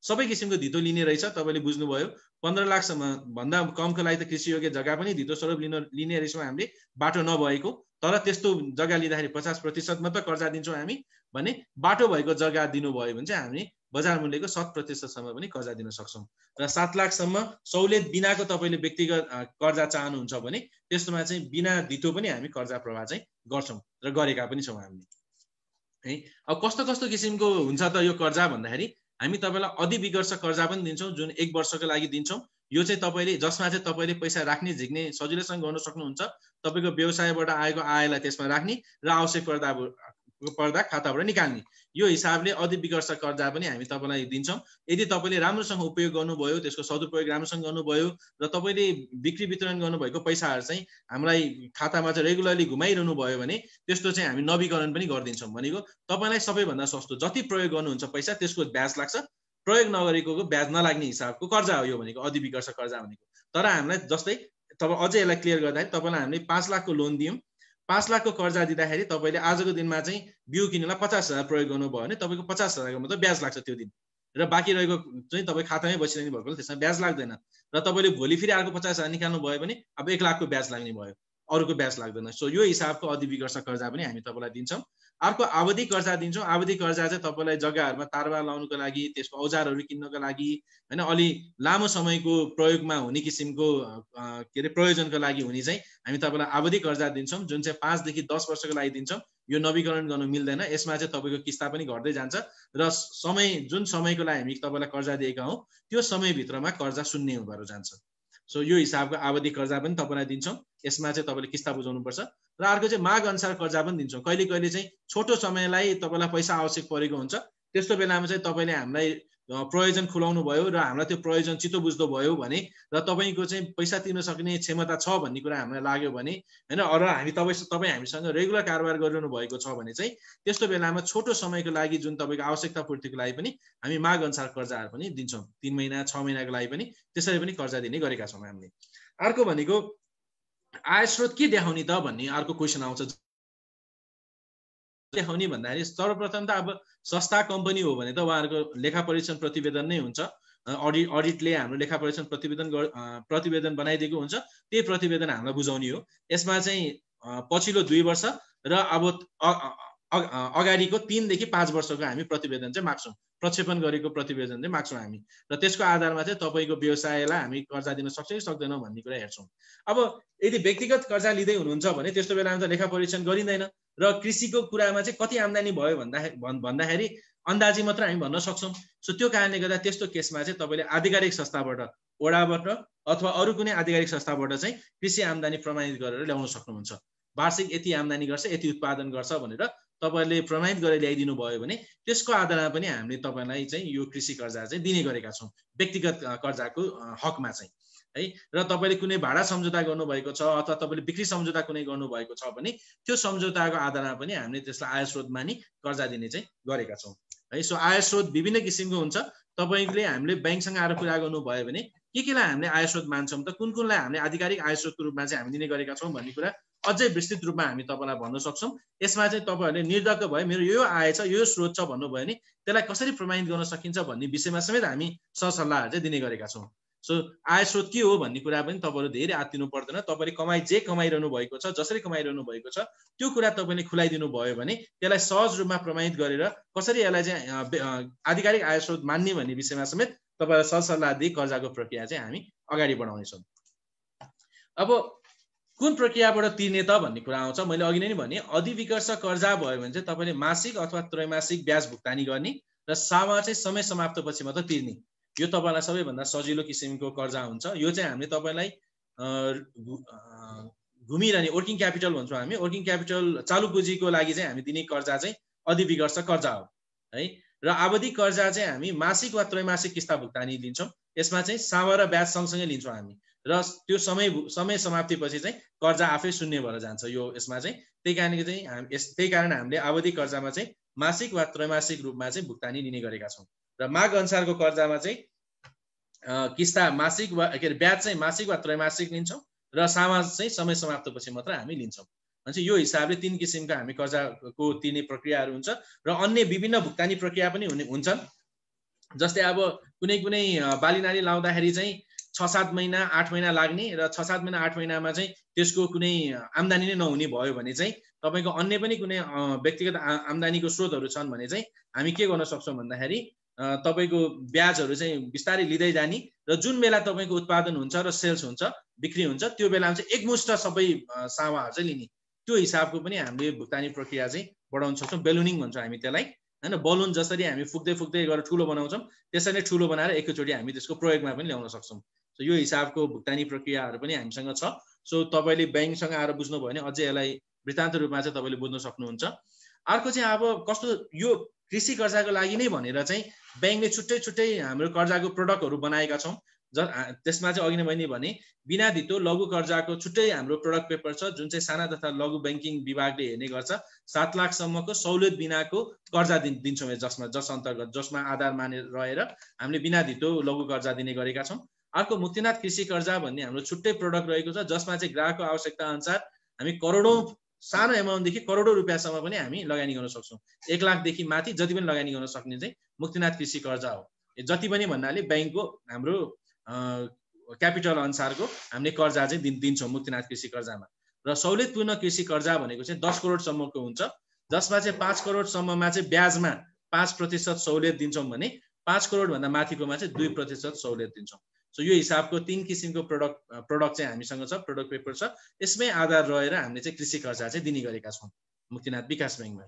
सबै किसिमको धितो लिने रहेछ, तपाईले बुझ्नुभयो। 15 लाखसम्म भन्दा कमको लागि त कृषि योग्य जग्गा पनि धितो स्वरूप लिने रहेछौं हामीले, बाटो नभएको। तर त्यस्तो जग्गा लिँदाखेरि 50% मात्र कर्जा दिन्छौं हामी भने, बाटो भएको जग्गा दिनुभयो भने चाहिँ हामी बजार मूल्यको 100% सम्म पनि कर्जा दिन सक्छौं। र 7 लाखसम्म सहुलियत बिनाको तपाईले व्यक्तिगत कर्जा चाहनुहुन्छ भने त्यस्तोमा चाहिँ बिना धितो पनि हामी कर्जा प्रवाह चाहिँ गर्छौं र गरेका पनि छौं हामीले है। अब कस्तो कस्तो किसिमको हुन्छ त यो कर्जा भन्दाखेरि हामी तपाईलाई अधिविकर्ष कर्जा पनि दिन्छौं जुन 1 वर्षको लागि दिन्छौं। यो चाहिँ तपाईले जसमा चाहिँ तपाईले पैसा राख्ने झिक्ने सजिलैसँग गर्न सक्नुहुन्छ। तपाईको व्यवसायबाट आएको आयलाई त्यसमा राख्ने र आवश्यक पर्दा खाताबाट निकाल्ने। यो हिसाबले अधिविकर्ष कर्जा पनि हामी तपाईँलाई दिन्छौँ। यदि तपाईँले राम्रोसँग उपयोग गर्नुभयो, त्यसको सदुपयोग राम्रोसँग गर्नुभयो र तपाईँले बिक्री वितरण गर्नुभएको पैसाहरू चाहिँ हामीलाई खातामा चाहिँ रेगुलरली घुमाइरहनु भयो भने त्यस्तो चाहिँ हामी नवीकरण पनि गरिदिन्छौँ। भनेको तपाईँलाई सबैभन्दा सस्तो जति प्रयोग गर्नुहुन्छ पैसा त्यसको ब्याज लाग्छ, प्रयोग नगरेको ब्याज नलाग्ने हिसाबको कर्जा हो यो भनेको अधिविकर्ष कर्जा भनेको। तर हामीलाई जस्तै तपाईँ अझै यसलाई क्लियर गर्दाखेरि तपाईँलाई हामीले 5 लाखको लोन दियौँ, 5 लाखको कर्जा दिँदाखेरि तपाईँले आजको दिनमा चाहिँ बिउ किन्नलाई 50,000 प्रयोग गर्नुभयो भने तपाईँको 50,000को मात्रै ब्याज लाग्छ त्यो दिन, र बाँकी रहेको चाहिँ तपाईँ खातामै बसिरहनु भएको त्यसमा ब्याज लाग्दैन। र तपाईँले भोलि फेरि अर्को 50,000 निकाल्नु भयो भने अब 1 लाखको ब्याज लाग्ने भयो, अरूको ब्याज लाग्दैन। सो यो हिसाबको अधिविकर्ष कर्जा पनि हामी तपाईँलाई दिन्छौँ। अर्को आवधि कर्जा दिन्छौँ। आवधि कर्जा चाहिँ तपाईँलाई जग्गाहरूमा तारबार लाउनुको लागि, त्यसको औजारहरू किन्नको लागि हैन, अलि लामो समयको प्रयोगमा हुने किसिमको के अरे प्रयोजनको लागि हुने चाहिँ हामी तपाईँलाई आवधि कर्जा दिन्छौँ, जुन चाहिँ 5 देखि 10 वर्षको लागि दिन्छौँ। यो नवीकरण गर्नु मिल्दैन, यसमा चाहिँ तपाईँको किस्ता पनि घट्दै जान्छ र जुन समयको लागि हामी तपाईँलाई कर्जा दिएका हौँ त्यो समयभित्रमा कर्जा शून्य भएर जान्छ। सो यो हिसाबको आवधि कर्जा पनि तपाईँलाई दिन्छौँ। यसमा चाहिँ तपाईँले किस्ता बुझाउनुपर्छ। र अर्को चाहिँ माग अनुसार कर्जा पनि दिन्छौँ। कहिले कहिले चाहिँ छोटो समयलाई तपाईँलाई पैसा आवश्यक परेको हुन्छ, त्यस्तो बेलामा चाहिँ तपाईँले हामीलाई प्रयोजन खुलाउनु भयो र हामीलाई त्यो प्रयोजन चित्तो बुझ्दो भयो भने र तपाईँको चाहिँ पैसा तिर्न सक्ने क्षमता छ भन्ने कुरा हामीलाई लाग्यो भने हैन, र हामी तपाईँ हामीसँग रेगुलर कारोबार गरिरहनु भएको छ भने चाहिँ त्यस्तो बेलामा छोटो समयको लागि जुन तपाईँको आवश्यकता पूर्तिको लागि पनि हामी माग अनुसार कर्जाहरू पनि दिन्छौँ। 3 महिना 6 महिनाको लागि पनि त्यसरी पनि कर्जा दिने गरेका छौँ हामीले। अर्को भनेको आय स्रोत के देखाउने त भन्ने अर्को क्वेसन आउँछ। देखाउने भन्दाखेरि सर्वप्रथम त अब संस्था कम्पनी हो भने त उहाँहरूको लेखा परीक्षण प्रतिवेदन नै हुन्छ। अडिटले हाम्रो लेखा परीक्षण प्रतिवेदन बनाइदिएको हुन्छ, त्यही प्रतिवेदन हामीलाई बुझाउने हो। यसमा चाहिँ पछिल्लो 2 वर्ष र अब अगाडिको 3 देखि 5 वर्षको हामी प्रतिवेदन चाहिँ माग्छौँ, प्रक्षेपण गरेको प्रतिवेदन चाहिँ माग्छौँ हामी, र त्यसको आधारमा चाहिँ तपाईँको व्यवसायलाई हामी कर्जा दिन सक्छौँ कि सक्दैनौँ भन्ने कुरा हेर्छौँ। अब यदि व्यक्तिगत कर्जा लिँदै हुनुहुन्छ भने त्यस्तो बेलामा त लेखा परीक्षण गरिँदैन, र कृषिको कुरामा चाहिँ कति आम्दानी भयो भन्दाखेरि अन्दाजी मात्र हामी भन्न सक्छौँ। सो त्यो कारणले गर्दा त्यस्तो केसमा चाहिँ तपाईँले आधिकारिक संस्थाबाट, ओडाबाट अथवा अरू कुनै आधिकारिक संस्थाबाट चाहिँ कृषि आम्दानी प्रमाणित गरेर ल्याउन सक्नुहुन्छ। वार्षिक यति आम्दानी गर्छ, यति उत्पादन गर्छ भनेर तपाईँले प्रमाणित गरेर ल्याइदिनु भयो भने त्यसको आधारमा पनि हामीले तपाईँलाई चाहिँ यो कृषि कर्जा चाहिँ दिने गरेका छौँ, व्यक्तिगत कर्जाको हकमा चाहिँ है। र तपाईँले कुनै भाडा सम्झौता गर्नुभएको छ अथवा तपाईँले बिक्री सम्झौता कुनै गर्नुभएको छ भने त्यो सम्झौताको आधारमा पनि हामीले त्यसलाई आय स्रोत मानि कर्जा दिने चाहिँ गरेका छौँ है। सो आय स्रोत विभिन्न किसिमको हुन्छ। तपाईँले हामीले ब्याङ्कसँग आएर कुरा गर्नुभयो भने केलाई हामीले आय स्रोत मान्छौँ त, कुनलाई हामीले आधिकारिक आय स्रोतको रूपमा चाहिँ हामी दिने गरेका छौँ भन्ने कुरा अझै विस्तृत रूपमा हामी तपाईँलाई भन्न सक्छौँ। यसमा चाहिँ तपाईँहरूले निर्धक्क भयो मेरो यो आय छ, यो स्रोत छ भन्नुभयो भने त्यसलाई कसरी प्रमाणित गर्न सकिन्छ भन्ने विषयमा समेत हामी सरसल्लाहहरू चाहिँ दिने गरेका छौँ। सो आय स्रोत के हो भन्ने कुरा पनि तपाईँहरू धेरै आत्तिनु पर्दैन। तपाईँले जे कमाइरहनु भएको छ, जसरी कमाइरहनु भएको छ त्यो कुरा तपाईँले खुलाइदिनु भयो भने त्यसलाई सहज रूपमा प्रमाणित गरेर कसरी यसलाई चाहिँ आधिकारिक आय स्रोत मान्ने भन्ने विषयमा समेत तपाईँलाई सरसल्लाह दिई कर्जाको प्रक्रिया चाहिँ हामी अगाडि बढाउनेछौँ। अब कुन प्रक्रियाबाट तिर्ने त भन्ने कुरा आउँछ। मैले अघि नै भने अधिविकर्ष कर्जा भयो भने चाहिँ तपाईँले मासिक अथवा त्रैमासिक ब्याज भुक्तानी गर्ने र सामा चाहिँ समय समाप्तपछि मात्र तिर्ने, यो तपाईँलाई सबैभन्दा सजिलो किसिमको कर्जा हुन्छ। यो चाहिँ हामीले तपाईँलाई घुमिरहने वर्किङ क्यापिटल भन्छौँ हामी, वर्किङ क्यापिटल चालु पुँजीको लागि चाहिँ हामी दिने कर्जा चाहिँ अधिविकर्ष कर्जा हो है। र आवधि कर्जा चाहिँ हामी मासिक वा त्रैमासिक किस्ता भुक्तानी लिन्छौँ। यसमा चाहिँ सामा र ब्याज सँगसँगै लिन्छौँ हामी, र त्यो समय समाप्तिपछि चाहिँ कर्जा आफै शून्य भएर जान्छ यो यसमा चाहिँ। त्यही कारण हामीले आवधि कर्जामा चाहिँ मासिक वा त्रैमासिक रूपमा चाहिँ भुक्तानी लिने गरेका छौँ। र माग अनुसारको कर्जामा चाहिँ किस्ता मासिक वा के अरे ब्याज चाहिँ मासिक वा त्रैमासिक लिन्छौँ र सामा चाहिँ समय समाप्तपछि मात्र हामी लिन्छौँ। भनेपछि यो हिसाबले 3 किसिमका हामी कर्जाको तिर्ने प्रक्रियाहरू हुन्छ र अन्य विभिन्न भुक्तानी प्रक्रिया पनि हुन्छन्। जस्तै अब कुनै बाली नाली लाउँदाखेरि चाहिँ 6-7 महिना 8 महिना लाग्ने र 6-7 महिना 8 महिनामा चाहिँ त्यसको कुनै आम्दानी नै नहुने भयो भने चाहिँ तपाईँको अन्य पनि कुनै व्यक्तिगत आम्दानीको स्रोतहरू छन् भने चाहिँ हामी के गर्न सक्छौँ भन्दाखेरि तपाईँको ब्याजहरू चाहिँ बिस्तारै लिँदै जाने र जुन बेला तपाईँको उत्पादन हुन्छ र सेल्स हुन्छ, बिक्री हुन्छ, त्यो बेलामा चाहिँ एकमुष्ट सबै सामाहरू चाहिँ लिने, त्यो हिसाबको पनि हामीले भुक्तानी प्रक्रिया चाहिँ बढाउन सक्छौँ। बेलुनिङ भन्छौँ हामी त्यसलाई हैन। बलुन जसरी हामी फुक्दै गरेर ठुलो बनाउँछौँ त्यसरी नै ठुलो बनाएर एकैचोटि हामी त्यसको प्रयोगमा पनि ल्याउन सक्छौँ। सो यो हिसाबको भुक्तानी प्रक्रियाहरू पनि हामीसँग छ। सो तपाईँले ब्याङ्कसँग आएर बुझ्नुभयो भने अझै यसलाई वृत्तान्त रूपमा चाहिँ तपाईँले बुझ्न सक्नुहुन्छ। अर्को चाहिँ अब कस्तो यो कृषि कर्जाको लागि नै भनेर चाहिँ ब्याङ्कले छुट्टै छुट्टै हाम्रो कर्जाको प्रोडक्टहरू बनाएका छौँ। त्यसमा चाहिँ अघि नै मैले भने बिना धितो लघु कर्जाको छुट्टै हाम्रो प्रोडक्ट पेपर छ, जुन चाहिँ साना तथा लघु ब्याङ्किङ विभागले हेर्ने गर्छ। 7 लाखसम्मको सहुलियत बिनाको कर्जा दिन्छौँ, जस अन्तर्गत जसमा आधार मानेर रहेर हामीले बिना धितो लघु कर्जा दिने गरेका छौँ। अर्को मुक्तिनाथ कृषि कर्जा भन्ने हाम्रो छुट्टै प्रोडक्ट रहेको छ, जसमा चाहिँ ग्राहकको आवश्यकता अनुसार हामी करोडौँ सानो एमाउन्टदेखि करोडौँ रुपियाँसम्म पनि हामी लगानी गर्न सक्छौँ। 1 लाखदेखि माथि जति पनि लगानी गर्न सक्ने चाहिँ मुक्तिनाथ कृषि कर्जा हो। जति पनि भन्नाले ब्याङ्कको हाम्रो क्यापिटल अनुसारको हामीले कर्जा चाहिँ दिन्छौँ मुक्तिनाथ कृषि कर्जामा। र सहुलियतपूर्ण कृषि कर्जा भनेको चाहिँ 10 करोडसम्मको हुन्छ, जसमा चाहिँ 5 करोडसम्ममा चाहिँ ब्याजमा 5% सहुलियत दिन्छौँ भने 5 करोडभन्दा माथिकोमा चाहिँ 2% सहुलियत दिन्छौँ। सो यो हिसाबको 3 किसिमको प्रोडक्ट चाहिँ हामीसँग छ, प्रोडक्ट पेपर छ। यसमै आधार रहेर हामीले चाहिँ कृषि कर्जा चाहिँ दिने गरेका छौँ मुक्तिनाथ विकास ब्याङ्कमा।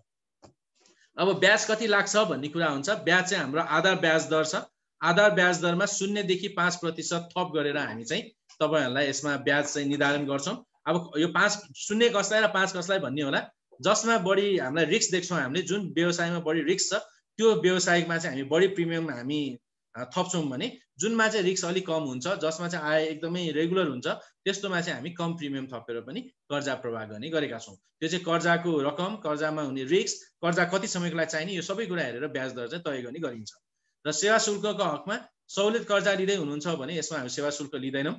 अब ब्याज कति लाग्छ भन्ने कुरा हुन्छ। ब्याज चाहिँ हाम्रो आधार ब्याज दर छ। आधार ब्याज दरमा 0 देखि 5% थप गरेर हामी चाहिँ तपाईँहरूलाई यसमा ब्याज चाहिँ निर्धारण गर्छौँ। अब यो 0 कसलाई र 5 कसलाई भन्ने होला, जसमा बढी हामीलाई रिस्क देख्छौँ हामीले, जुन व्यवसायमा बढी रिस्क छ त्यो व्यवसायमा चाहिँ हामी बढी प्रिमियम हामी थप्छौँ भने, जुनमा चाहिँ रिस्क अलिक कम हुन्छ, जसमा चाहिँ आय एकदमै रेगुलर हुन्छ, त्यस्तोमा चाहिँ हामी कम प्रिमियम थपेर पनि कर्जा प्रवाह गर्ने गरेका छौँ। त्यो चाहिँ कर्जाको रकम, कर्जामा हुने रिस्क, कर्जा कति समयको लागि चाहिने, यो सबै कुरा हेरेर ब्याज दर चाहिँ तय गर्ने गरिन्छ। र सेवा शुल्कको हकमा सहुलियत कर्जा लिँदै हुनुहुन्छ भने यसमा हामी सेवा शुल्क लिँदैनौँ।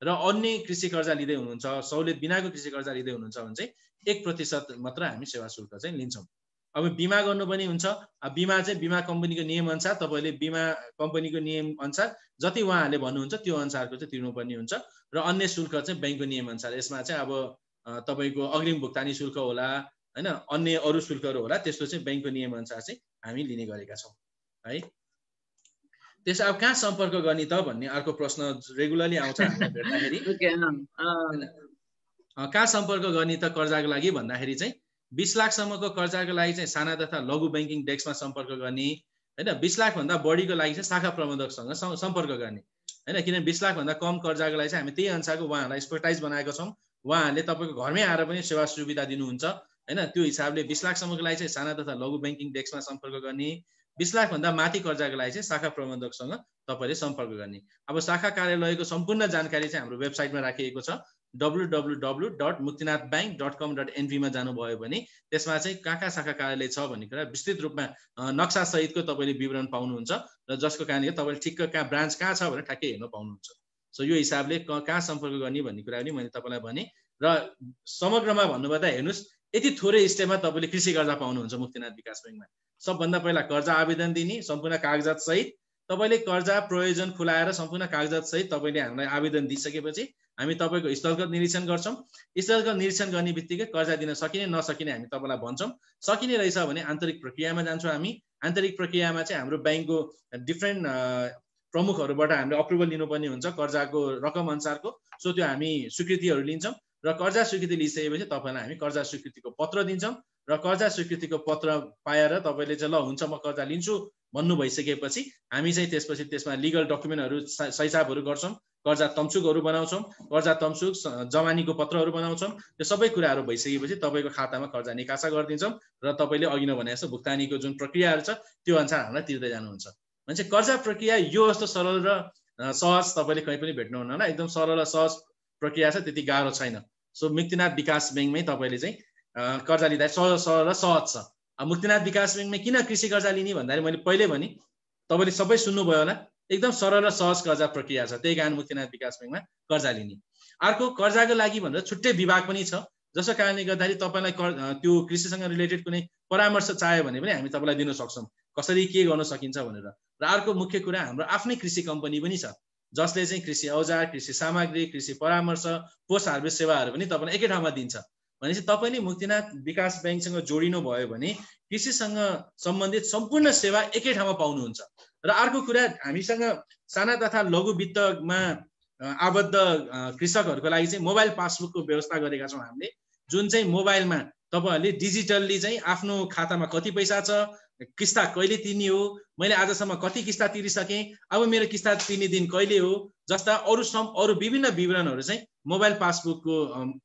र अन्य कृषि कर्जा लिँदै हुनुहुन्छ, सहुलियत बिनाको कृषि कर्जा लिँदै हुनुहुन्छ भने चाहिँ 1% मात्र हामी सेवा शुल्क चाहिँ लिन्छौँ। अब बिमा गर्नु पनि हुन्छ। बिमा चाहिँ बिमा कम्पनीको नियम अनुसार तपाईँले बिमा कम्पनीको नियम अनुसार जति उहाँहरूले भन्नुहुन्छ त्यो अनुसारको चाहिँ तिर्नुपर्ने हुन्छ। र अन्य शुल्क चाहिँ ब्याङ्कको नियम अनुसार, यसमा चाहिँ अब तपाईँको अग्रिम भुक्तानी शुल्क होला होइन, अन्य अरू शुल्कहरू होला, त्यस्तो चाहिँ ब्याङ्कको नियम अनुसार चाहिँ हामी लिने गरेका छौँ है। त्यसो अब कहाँ सम्पर्क गर्ने त भन्ने अर्को प्रश्न रेगुलरली आउँछ हामीलाई भेट्दाखेरि। कहाँ सम्पर्क गर्ने त कर्जाको लागि भन्दाखेरि चाहिँ 20 लाखसम्मको कर्जाको लागि चाहिँ साना तथा लघु ब्याङ्किङ डेस्कमा सम्पर्क गर्ने होइन। 20 लाखभन्दा बढीको लागि चाहिँ शाखा प्रबन्धकसँग सम्पर्क गर्ने होइन, किनभने 20 लाखभन्दा कम कर्जाको लागि चाहिँ हामी त्यही अनुसारको उहाँहरूलाई एक्सपर्टाइज बनाएको छौँ। उहाँहरूले तपाईँको घरमै आएर पनि सेवा सुविधा दिनुहुन्छ होइन। त्यो हिसाबले 20 लाखसम्मको लागि चाहिँ साना तथा लघु ब्याङ्किङ डेस्कमा सम्पर्क गर्ने। 20 लाखभन्दा माथि कर्जाको लागि चाहिँ शाखा प्रबन्धकसँग तपाईँले सम्पर्क गर्ने। अब शाखा कार्यालयको सम्पूर्ण जानकारी चाहिँ हाम्रो वेबसाइटमा राखिएको छ, www.muktinathbank.com.np मा जानुभयो भने त्यसमा चाहिँ कहाँ शाखा कार्यालय छ भन्ने कुरा विस्तृत रूपमा नक्सा सहितको तपाईँले विवरण पाउनुहुन्छ, र जसको कारणले तपाईँले ठिक्क कहाँ ब्रान्च कहाँ छ भनेर ठ्याक्कै हेर्न पाउनुहुन्छ। सो यो हिसाबले कहाँ सम्पर्क गर्ने भन्ने कुरा पनि मैले तपाईँलाई भने। र समग्रमा भन्नुपर्दा हेर्नुहोस्, यति थोरै स्टेपमा तपाईँले कृषि कर्जा पाउनुहुन्छ मुक्तिनाथ विकास ब्याङ्कमा। सबभन्दा पहिला कर्जा आवेदन दिने सम्पूर्ण कागजात सहित तपाईँले कर्जा प्रयोजन खुलाएर सम्पूर्ण कागजात सहित तपाईँले हामीलाई आवेदन दिइसकेपछि हामी तपाईँको स्थलगत निरीक्षण गर्छौँ। स्थलगत निरीक्षण गर्ने बित्तिकै कर्जा दिन सकिने नसकिने हामी तपाईँलाई भन्छौँ। सकिने रहेछ भने आन्तरिक प्रक्रियामा जान्छौँ हामी। आन्तरिक प्रक्रियामा चाहिँ हाम्रो ब्याङ्कको डिफ्रेन्ट प्रमुखहरूबाट हामीले अप्रुभल लिनुपर्ने हुन्छ कर्जाको रकम अनुसारको। सो त्यो हामी स्वीकृतिहरू लिन्छौँ र कर्जा स्वीकृति लिइसकेपछि तपाईँलाई हामी कर्जा स्वीकृतिको पत्र दिन्छौँ। र कर्जा स्वीकृतिको पत्र पाएर तपाईँले चाहिँ ल हुन्छ म कर्जा लिन्छु भन्नु भइसकेपछि हामी चाहिँ त्यसपछि त्यसमा लिगल डकुमेन्टहरू सहीसाबहरू गर्छौँ, कर्जा तम्सुकहरू बनाउँछौँ, कर्जा तम्सुक जमानीको पत्रहरू बनाउँछौँ। त्यो सबै कुराहरू भइसकेपछि तपाईँको खातामा कर्जा निकासा गरिदिन्छौँ र तपाईँले अघि नै भने जस्तो भुक्तानीको जुन प्रक्रियाहरू छ त्यो अनुसार हामीलाई तिर्दै जानुहुन्छ। भने चाहिँ कर्जा प्रक्रिया यो जस्तो सरल र सहज तपाईँले कहीँ पनि भेट्नुहुन्न होला। एकदम सरल र सहज प्रक्रिया छ, त्यति गाह्रो छैन। सो मुक्तिनाथ विकास ब्याङ्कमै तपाईँले चाहिँ कर्जा लिँदा सरल र सहज छ। अब मुक्तिनाथ विकास ब्याङ्कमा किन कृषि कर्जा लिने भन्दाखेरि मैले पहिले भने तपाईँले सबै सुन्नुभयो होला, एकदम सरल र सहज कर्जा प्रक्रिया छ, त्यही कारण मुक्तिनाथ विकास ब्याङ्कमा कर्जा लिने। अर्को कर्जाको लागि भनेर छुट्टै विभाग पनि छ, जसको कारणले गर्दाखेरि तपाईँलाई त्यो कृषिसँग रिलेटेड कुनै परामर्श चाह्यो भने पनि हामी तपाईँलाई दिन सक्छौँ, कसरी के गर्न सकिन्छ भनेर। र अर्को मुख्य कुरा हाम्रो आफ्नै कृषि कम्पनी पनि छ, जसले चाहिँ कृषि औजार, कृषि सामग्री, कृषि परामर्श, पोस्ट हार्भेस्ट सेवाहरू पनि तपाईँलाई एकै ठाउँमा दिन्छ। भनेपछि तपाईँले मुक्तिनाथ विकास ब्याङ्कसँग जोडिनु भयो भने कृषिसँग सम्बन्धित सम्पूर्ण सेवा एकै ठाउँमा पाउनुहुन्छ। र अर्को कुरा, हामीसँग साना तथा लघु वित्तमा आबद्ध कृषकहरूको लागि चाहिँ मोबाइल पासबुकको व्यवस्था गरेका छौँ हामीले, जुन चाहिँ मोबाइलमा तपाईँहरूले डिजिटल्ली चाहिँ आफ्नो खातामा कति पैसा छ, किस्ता कहिले तिर्ने हो, मैले आजसम्म कति किस्ता तिरिसकेँ, अब मेरो किस्ता तिर्ने दिन कहिले हो जस्ता अरू विभिन्न विवरणहरू चाहिँ मोबाइल पासबुकको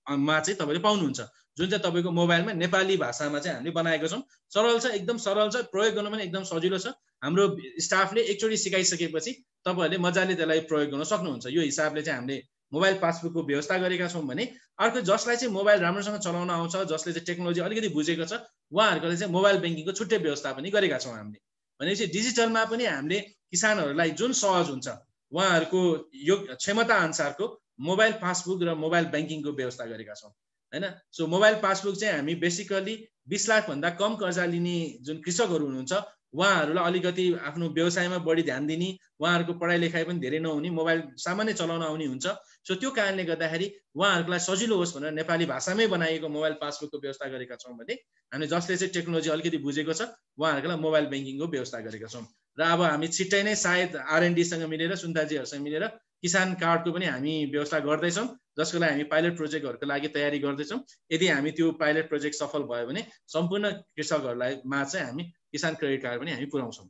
मा चाहिँ तपाईँले पाउनुहुन्छ। जुन चाहिँ तपाईँको मोबाइलमा नेपाली भाषामा चाहिँ हामीले बनाएको छौँ। सरल छ, एकदम सरल छ, प्रयोग गर्नु पनि एकदम सजिलो छ। हाम्रो स्टाफले एकचोटि सिकाइसकेपछि तपाईँहरूले मजाले त्यसलाई प्रयोग गर्न सक्नुहुन्छ। यो हिसाबले चाहिँ हामीले मोबाइल पासबुकको व्यवस्था गरेका छौँ भने अर्को जसलाई चाहिँ मोबाइल राम्रोसँग चलाउन आउँछ, जसले चाहिँ टेक्नोलोजी अलिकति बुझेको छ, उहाँहरूको चाहिँ मोबाइल ब्याङ्किङको छुट्टै व्यवस्था पनि गरेका छौँ हामीले। भनेपछि डिजिटलमा पनि हामीले किसानहरूलाई जुन सहज हुन्छ उहाँहरूको यो क्षमता अनुसारको मोबाइल पासबुक र मोबाइल ब्याङ्किङको व्यवस्था गरेका छौँ हैन। सो मोबाइल पासबुक चाहिँ हामी बेसिकली 20 लाखभन्दा कम कर्जा लिने जुन कृषकहरू हुनुहुन्छ उहाँहरूलाई अलिकति आफ्नो व्यवसायमा बढी ध्यान दिने, उहाँहरूको पढाइ लेखाइ पनि धेरै नहुने, मोबाइल सामान्य चलाउन आउने हुन्छ। सो त्यो कारणले गर्दाखेरि उहाँहरूलाई सजिलो होस् भनेर नेपाली भाषामै बनाइएको मोबाइल पासबुकको व्यवस्था गरेका छौँ भने हामी जसले चाहिँ टेक्नोलोजी अलिकति बुझेको छ उहाँहरूलाई मोबाइल ब्याङ्किङको व्यवस्था गरेका छौँ। र अब हामी छिट्टै नै सायद R&Dसँग मिलेर सुन्दाजीहरूसँग मिलेर किसान कार्डको पनि हामी व्यवस्था गर्दैछौँ, जसको लागि हामी पाइलट प्रोजेक्टहरूको लागि तयारी गर्दैछौँ। यदि हामी त्यो पाइलट प्रोजेक्ट सफल भयो भने सम्पूर्ण कृषकहरूलाई मा चाहिँ हामी किसान क्रेडिट कार्ड पनि हामी पुर्याउँछौँ।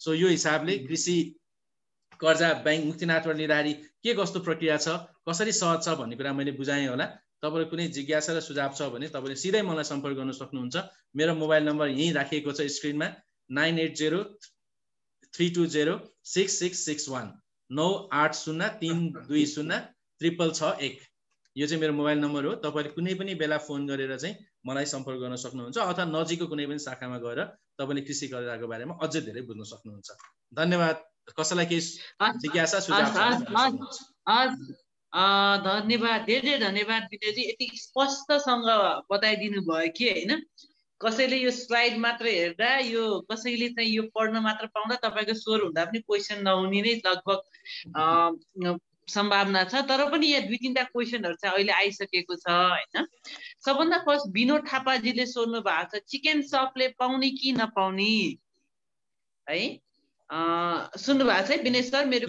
सो यो हिसाबले कृषि कर्जा ब्याङ्क मुक्तिनाथबाट लिँदाखेरि के कस्तो प्रक्रिया छ, कसरी सहज छ भन्ने कुरा मैले बुझाएँ होला। तपाईँको कुनै जिज्ञासा र सुझाव छ भने तपाईँले सिधै मलाई सम्पर्क गर्न सक्नुहुन्छ। मेरो मोबाइल नम्बर यहीँ राखिएको छ स्क्रिनमा, 9803206661 9803206661। यो चाहिँ मेरो मोबाइल नम्बर हो। तपाईँले कुनै पनि बेला फोन गरेर चाहिँ मलाई सम्पर्क गर्न सक्नुहुन्छ अथवा नजिकको कुनै पनि शाखामा गएर तपाईँले कृषि कर्जाको बारेमा अझै धेरै बुझ्न सक्नुहुन्छ। धन्यवाद। कसैलाई केही जिज्ञासा सुझाव छ? धन्यवाद, धेरै धन्यवाद विनयजी, यति स्पष्टसँग बताइदिनु भयो कि होइन। कसैले यो स्लाइड मात्र हेर्दा यो कसैले चाहिँ यो पढ्न मात्र पाउँदा तपाईँको स्वर हुँदा पनि क्वेसन नहुने नै लगभग सम्भावना छ। तर पनि यहाँ 2-3टा क्वेसनहरू चाहिँ अहिले आइसकेको छ होइन। सबभन्दा फर्स्ट विनोद थापाजीले सोध्नु भएको छ, चिकन सपले पाउने कि नपाउने है? सुन्नु भएको छ विनय सर मेरो?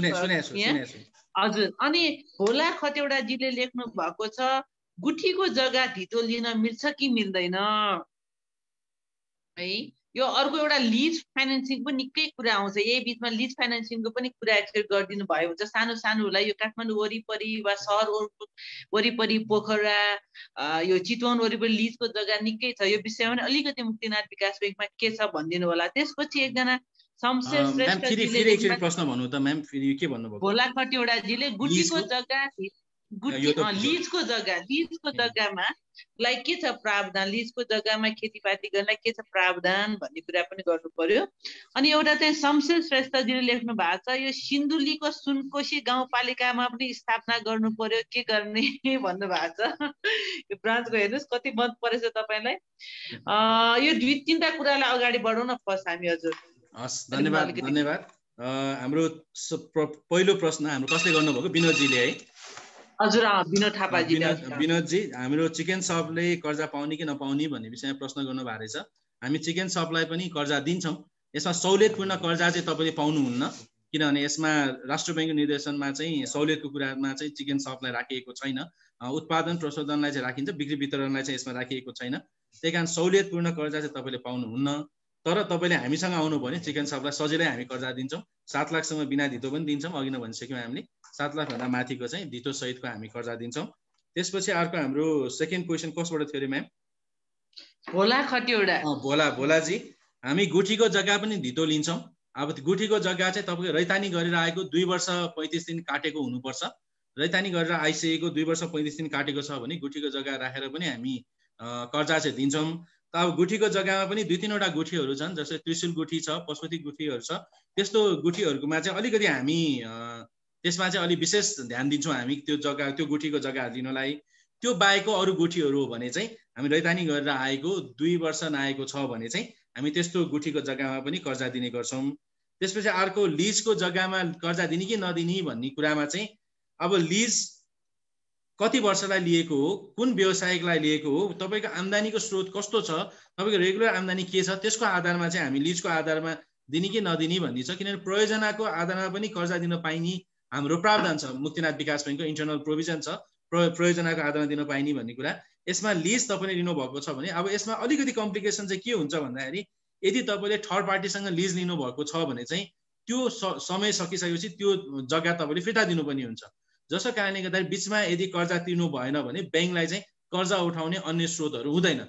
हजुर। अनि भोला खतेवडाजीले लेख्नु भएको छ, गुठीको जग्गा धितो लिन मिल्छ कि मिल्दैन है? यो अर्को एउटा लिज फाइनेन्सिङ पनि निकै कुरा आउँछ। यही बिचमा लिज फाइनेन्सिङको पनि कुरा एक्सप्लेन गरिदिनु भयो हुन्छ। सानो सानोलाई यो काठमाडौँ वरिपरि वा सहर वरिपरि पोखरा यो चितवन वरिपरि लिजको जग्गा निकै छ। यो विषयमा पनि अलिकति मुक्तिनाथ विकास ब्याङ्कमा के छ भनिदिनु होला। त्यसपछि एकजना शमशेर श्रेष्ठजीले प्रश्न भन्नु त म्याम, फेरि के भन्नुभयो? भोला खटिवडाजीले गुठीको जग्गा लिजको जग्गामा लाई के छ प्रावधान, लिजको जग्गामा खेतीपाती गर्नलाई के छ प्रावधान भन्ने कुरा पनि गर्नु पर्यो। अनि एउटा चाहिँ शमशेर श्रेष्ठजीले लेख्नु भएको छ, यो सिन्धुलीको सुनकोशी गाउँपालिकामा पनि स्थापना गर्नु पर्यो, के गर्ने भन्नु भएको छ। यो ब्रान्चको हेर्नुहोस् कति मन परेछ तपाईँलाई। यो 2-3टा कुरालाई अगाडि बढाउन फर्स्ट हामी। हजुर हस्, धन्यवाद। हाम्रो पहिलो प्रश्न हाम्रो कसले गर्नुभएको? विनोदजीले है? हजुर, विनोद थापाजी। विनोदजी, हाम्रो चिकन सपले कर्जा पाउने कि नपाउने भन्ने विषयमा प्रश्न गर्नु भएको रहेछ। हामी चिकन सपलाई पनि कर्जा दिन्छौँ। यसमा सहुलियतपूर्ण कर्जा चाहिँ तपाईँले पाउनुहुन्न, किनभने यसमा राष्ट्र ब्याङ्कको निर्देशनमा चाहिँ सहुलियतको कुरामा चाहिँ चिकन सपलाई राखिएको छैन। उत्पादन प्रशोधनलाई चाहिँ राखिन्छ, बिक्री वितरणलाई चाहिँ यसमा राखिएको छैन। त्यही कारण सहुलियतपूर्ण कर्जा चाहिँ तपाईँले पाउनुहुन्न। तर तपाईँले हामीसँग आउनु भने चिकन सपलाई सजिलै हामी कर्जा दिन्छौँ। 7 लाखसम्म बिना धितो पनि दिन्छौँ। अघि नै भनिसक्यौँ हामीले 7 लाखभन्दा माथिको चाहिँ धितो सहितको हामी कर्जा दिन्छौँ। त्यसपछि अर्को हाम्रो सेकेन्ड क्वेसन कसबाट थियो अरे म्याम? भोला खटिवडा। भोलाजी, हामी गुठीको जग्गा पनि धितो लिन्छौँ। अब गुठीको जग्गा चाहिँ तपाईँको रैतानी गरेर आएको 2 वर्ष 35 दिन काटेको हुनुपर्छ। रैतानी गरेर आइसकेको 2 वर्ष 35 दिन काटेको छ भने गुठीको जग्गा राखेर पनि हामी कर्जा चाहिँ दिन्छौँ। त अब गुठीको जग्गामा पनि 2-3वटा गुठीहरू छन्, जस्तै त्रिशुल गुठी छ, पशुपति गुठीहरू छ। त्यस्तो गुठीहरूमा चाहिँ अलिकति हामी त्यसमा चाहिँ अलि विशेष ध्यान दिन्छौँ हामी त्यो गुठीको जग्गाहरू दिनलाई। त्यो बाहेकको अरू गुठीहरू हो भने चाहिँ हामी रैतानी गरेर आएको 2 वर्ष नआएको छ भने चाहिँ हामी त्यस्तो गुठीको जग्गामा पनि कर्जा दिने गर्छौँ। त्यसपछि अर्को लिजको जग्गामा कर्जा दिने कि नदिने भन्ने कुरामा चाहिँ अब लिज कति वर्षलाई लिएको हो, कुन व्यवसायिकलाई लिएको हो, तपाईँको आम्दानीको स्रोत कस्तो छ, तपाईँको रेगुलर आम्दानी के छ, त्यसको आधारमा चाहिँ हामी लिजको आधारमा दिने कि नदिने भन्ने छ। किनभने प्रयोजनाको आधारमा पनि कर्जा दिन पाइने हाम्रो प्रावधान छ, मुक्तिनाथ विकास ब्याङ्कको इन्टरनल प्रोभिजन छ, प्रयोजनाको आधारमा दिन पाइने भन्ने कुरा। यसमा लिज तपाईँले लिनुभएको छ भने अब यसमा अलिकति कम्प्लिकेसन चाहिँ के हुन्छ भन्दाखेरि यदि तपाईँले थर्ड पार्टीसँग लिज लिनुभएको छ भने चाहिँ त्यो समय सकिसकेपछि त्यो जग्गा तपाईँले फिर्ता दिनुपर्ने हुन्छ। जसको कारणले गर्दाखेरि बिचमा यदि कर्जा तिर्नु भएन भने ब्याङ्कलाई चाहिँ कर्जा उठाउने अन्य स्रोतहरू हुँदैन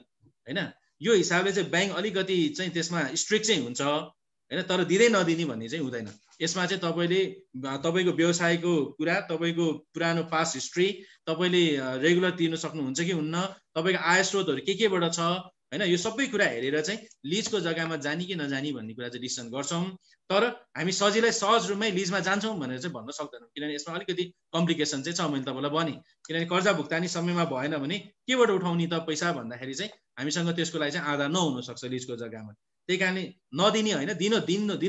हैन। यो हिसाबले चाहिँ बैंक अलिकति चाहिँ त्यसमा स्ट्रिक्ट चाहिँ हुन्छ हैन, तर दिँदै नदिने भन्ने चाहिँ हुँदैन। यसमा चाहिँ तपाईको व्यवसायको कुरा, तपाईको पुरानो पास्ट हिस्ट्री, तपाईले रेगुलर तिर्न सक्नुहुन्छ कि हुन्न, तपाईको आय स्रोतहरू केबाट छ हैन, यो सबै कुरा हेरेर चाहिँ लिजको जग्गामा जाने कि नजाने भन्ने कुरा चाहिँ डिसिसन गर्छौं। तर हामी सजिलै सहज रूपमै लिजमा जान्छौं भनेर चाहिँ भन्न सक्दैनौँ, किनभने यसमा अलिकति कम्प्लिकेसन चाहिँ छ। मैले तपाईलाई भने किनभने कर्जा भुक्तानी समयमा भएन भने केबाट उठाउने त पैसा भन्दाखेरि चाहिँ हामीसँग त्यसको लागि चाहिँ आधार नहुन सक्छ लिजको जग्गामा। त्यही कारणले नदिने होइन, दिन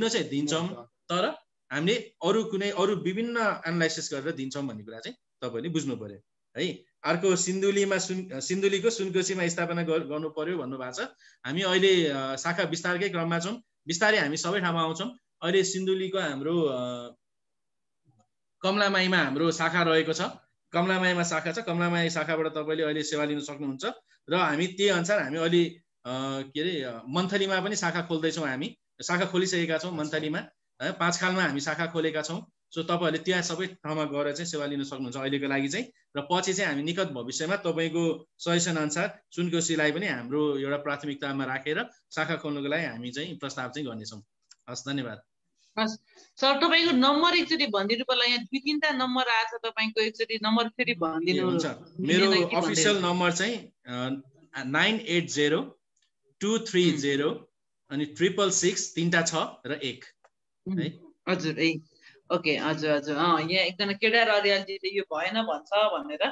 चाहिँ दिन्छौँ, तर हामीले अरू विभिन्न एनालाइसिस गरेर दिन्छौँ भन्ने कुरा चाहिँ तपाईले बुझ्नु पर्यो है। अर्को सिन्धुलीको सुनकोसीमा स्थापना गर्नु पर्यो भन्नुभएको छ। हामी अहिले शाखा विस्तारकै क्रममा छौँ, बिस्तारै हामी सबै ठाउँमा आउँछौँ। अहिले सिन्धुलीको हाम्रो कमलामाईमा हाम्रो शाखा रहेको छ, कमलामाईमा शाखा छ, कमलामाई शाखाबाट तपाईँले अहिले सेवा लिन सक्नुहुन्छ। र हामी त्यही अनुसार हामी अहिले के अरे मन्थलीमा पनि शाखा खोल्दैछौँ, हामी शाखा खोलिसकेका छौँ मन्थलीमा, 5 खालमा हामी शाखा खोलेका छौँ। सो तपाईँहरूले त्यहाँ सबै ठाउँमा गएर चाहिँ सेवा लिन सक्नुहुन्छ अहिलेको लागि चाहिँ। र पछि चाहिँ हामी निकट भविष्यमा तपाईँको सजेसन अनुसार सुनकोसीलाई पनि हाम्रो एउटा प्राथमिकतामा राखेर शाखा खोल्नुको लागि हामी चाहिँ प्रस्ताव चाहिँ गर्नेछौँ। हस्, धन्यवाद। हस् सर, तपाईँको नम्बर एकचोटि भनिदिनु पर्ला, यहाँ 2-3टा नम्बर आछ, तपाईँको एकचोटि नम्बर फेरि भनिदिनु हुन्छ। मेरो अफिसियल नम्बर चाहिँ 980-230 अनि 666 3टा 6 र 1 है। हजुर ए ओके, हजुर हजुर। यहाँ एकजना केदार अर्यालजीले यो भएन भन्छ भनेर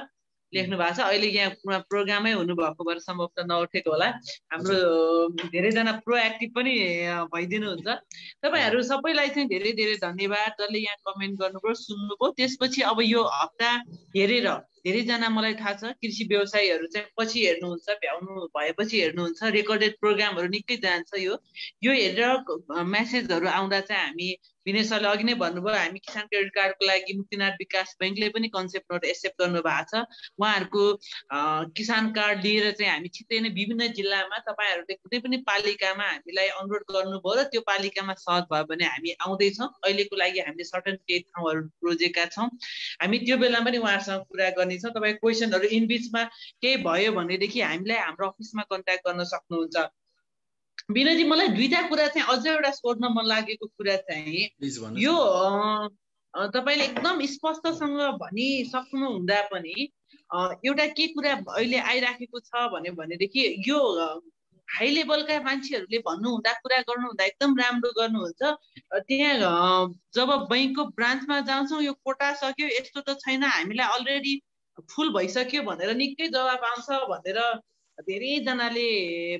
लेख्नु भएको छ। अहिले यहाँ प्रोग्रामै हुनुभएको भएर सम्भवतः नउठेको होला। हाम्रो धेरैजना प्रोएक्टिभ पनि भइदिनुहुन्छ। तपाईँहरू सबैलाई चाहिँ धेरै धेरै धन्यवाद, जसले यहाँ कमेन्ट गर्नुभयो, सुन्नुभयो। त्यसपछि अब यो हप्ता हेरेर धेरैजना मलाई थाहा छ कृषि व्यवसायीहरू चाहिँ पछि हेर्नुहुन्छ, भ्याउनु भएपछि हेर्नुहुन्छ, रेकर्डेड प्रोग्रामहरू निकै जान्छ। यो हेरेर मेसेजहरू आउँदा चाहिँ हामी विनय सरले अघि नै भन्नुभयो, हामी किसान क्रेडिट कार्डको लागि मुक्तिनाथ विकास बैंकले पनि कन्सेप्ट नोट एक्सेप्ट गर्नु भएको छ। उहाँहरूको किसान कार्ड लिएर चाहिँ हामी छिट्टै नै विभिन्न जिल्लामा, तपाईँहरूले कुनै पनि पालिकामा हामीलाई अनुरोध गर्नुभयो र त्यो पालिकामा सहज भयो भने हामी आउँदैछौँ। अहिलेको लागि हामीले सर्टेन केही ठाउँहरू रोजेका छौँ। हामी त्यो बेला पनि उहाँहरूसँग कुरा गर्नेछौँ। तपाईँ क्वेसनहरू इन बिचमा केही भयो भनेदेखि हामीलाई हाम्रो अफिसमा कन्ट्याक्ट गर्न सक्नुहुन्छ। विनयजी, मलाई 2टा कुरा चाहिँ अझ एउटा सोध्न मन लागेको कुरा चाहिँ यो तपाईँले एकदम स्पष्टसँग भनिसक्नु हुँदा पनि एउटा के कुरा अहिले आइराखेको छ भनेदेखि यो हाई लेभलका मान्छेहरूले भन्नुहुँदा, कुरा गर्नुहुँदा एकदम राम्रो गर्नुहुन्छ। त्यहाँ जब बैंकको ब्रान्चमा जान्छौँ, यो कोटा सक्यो, यस्तो त छैन, हामीलाई अलरेडी फुल भइसक्यो भनेर निकै जवाब आउँछ भनेर धेरैजनाले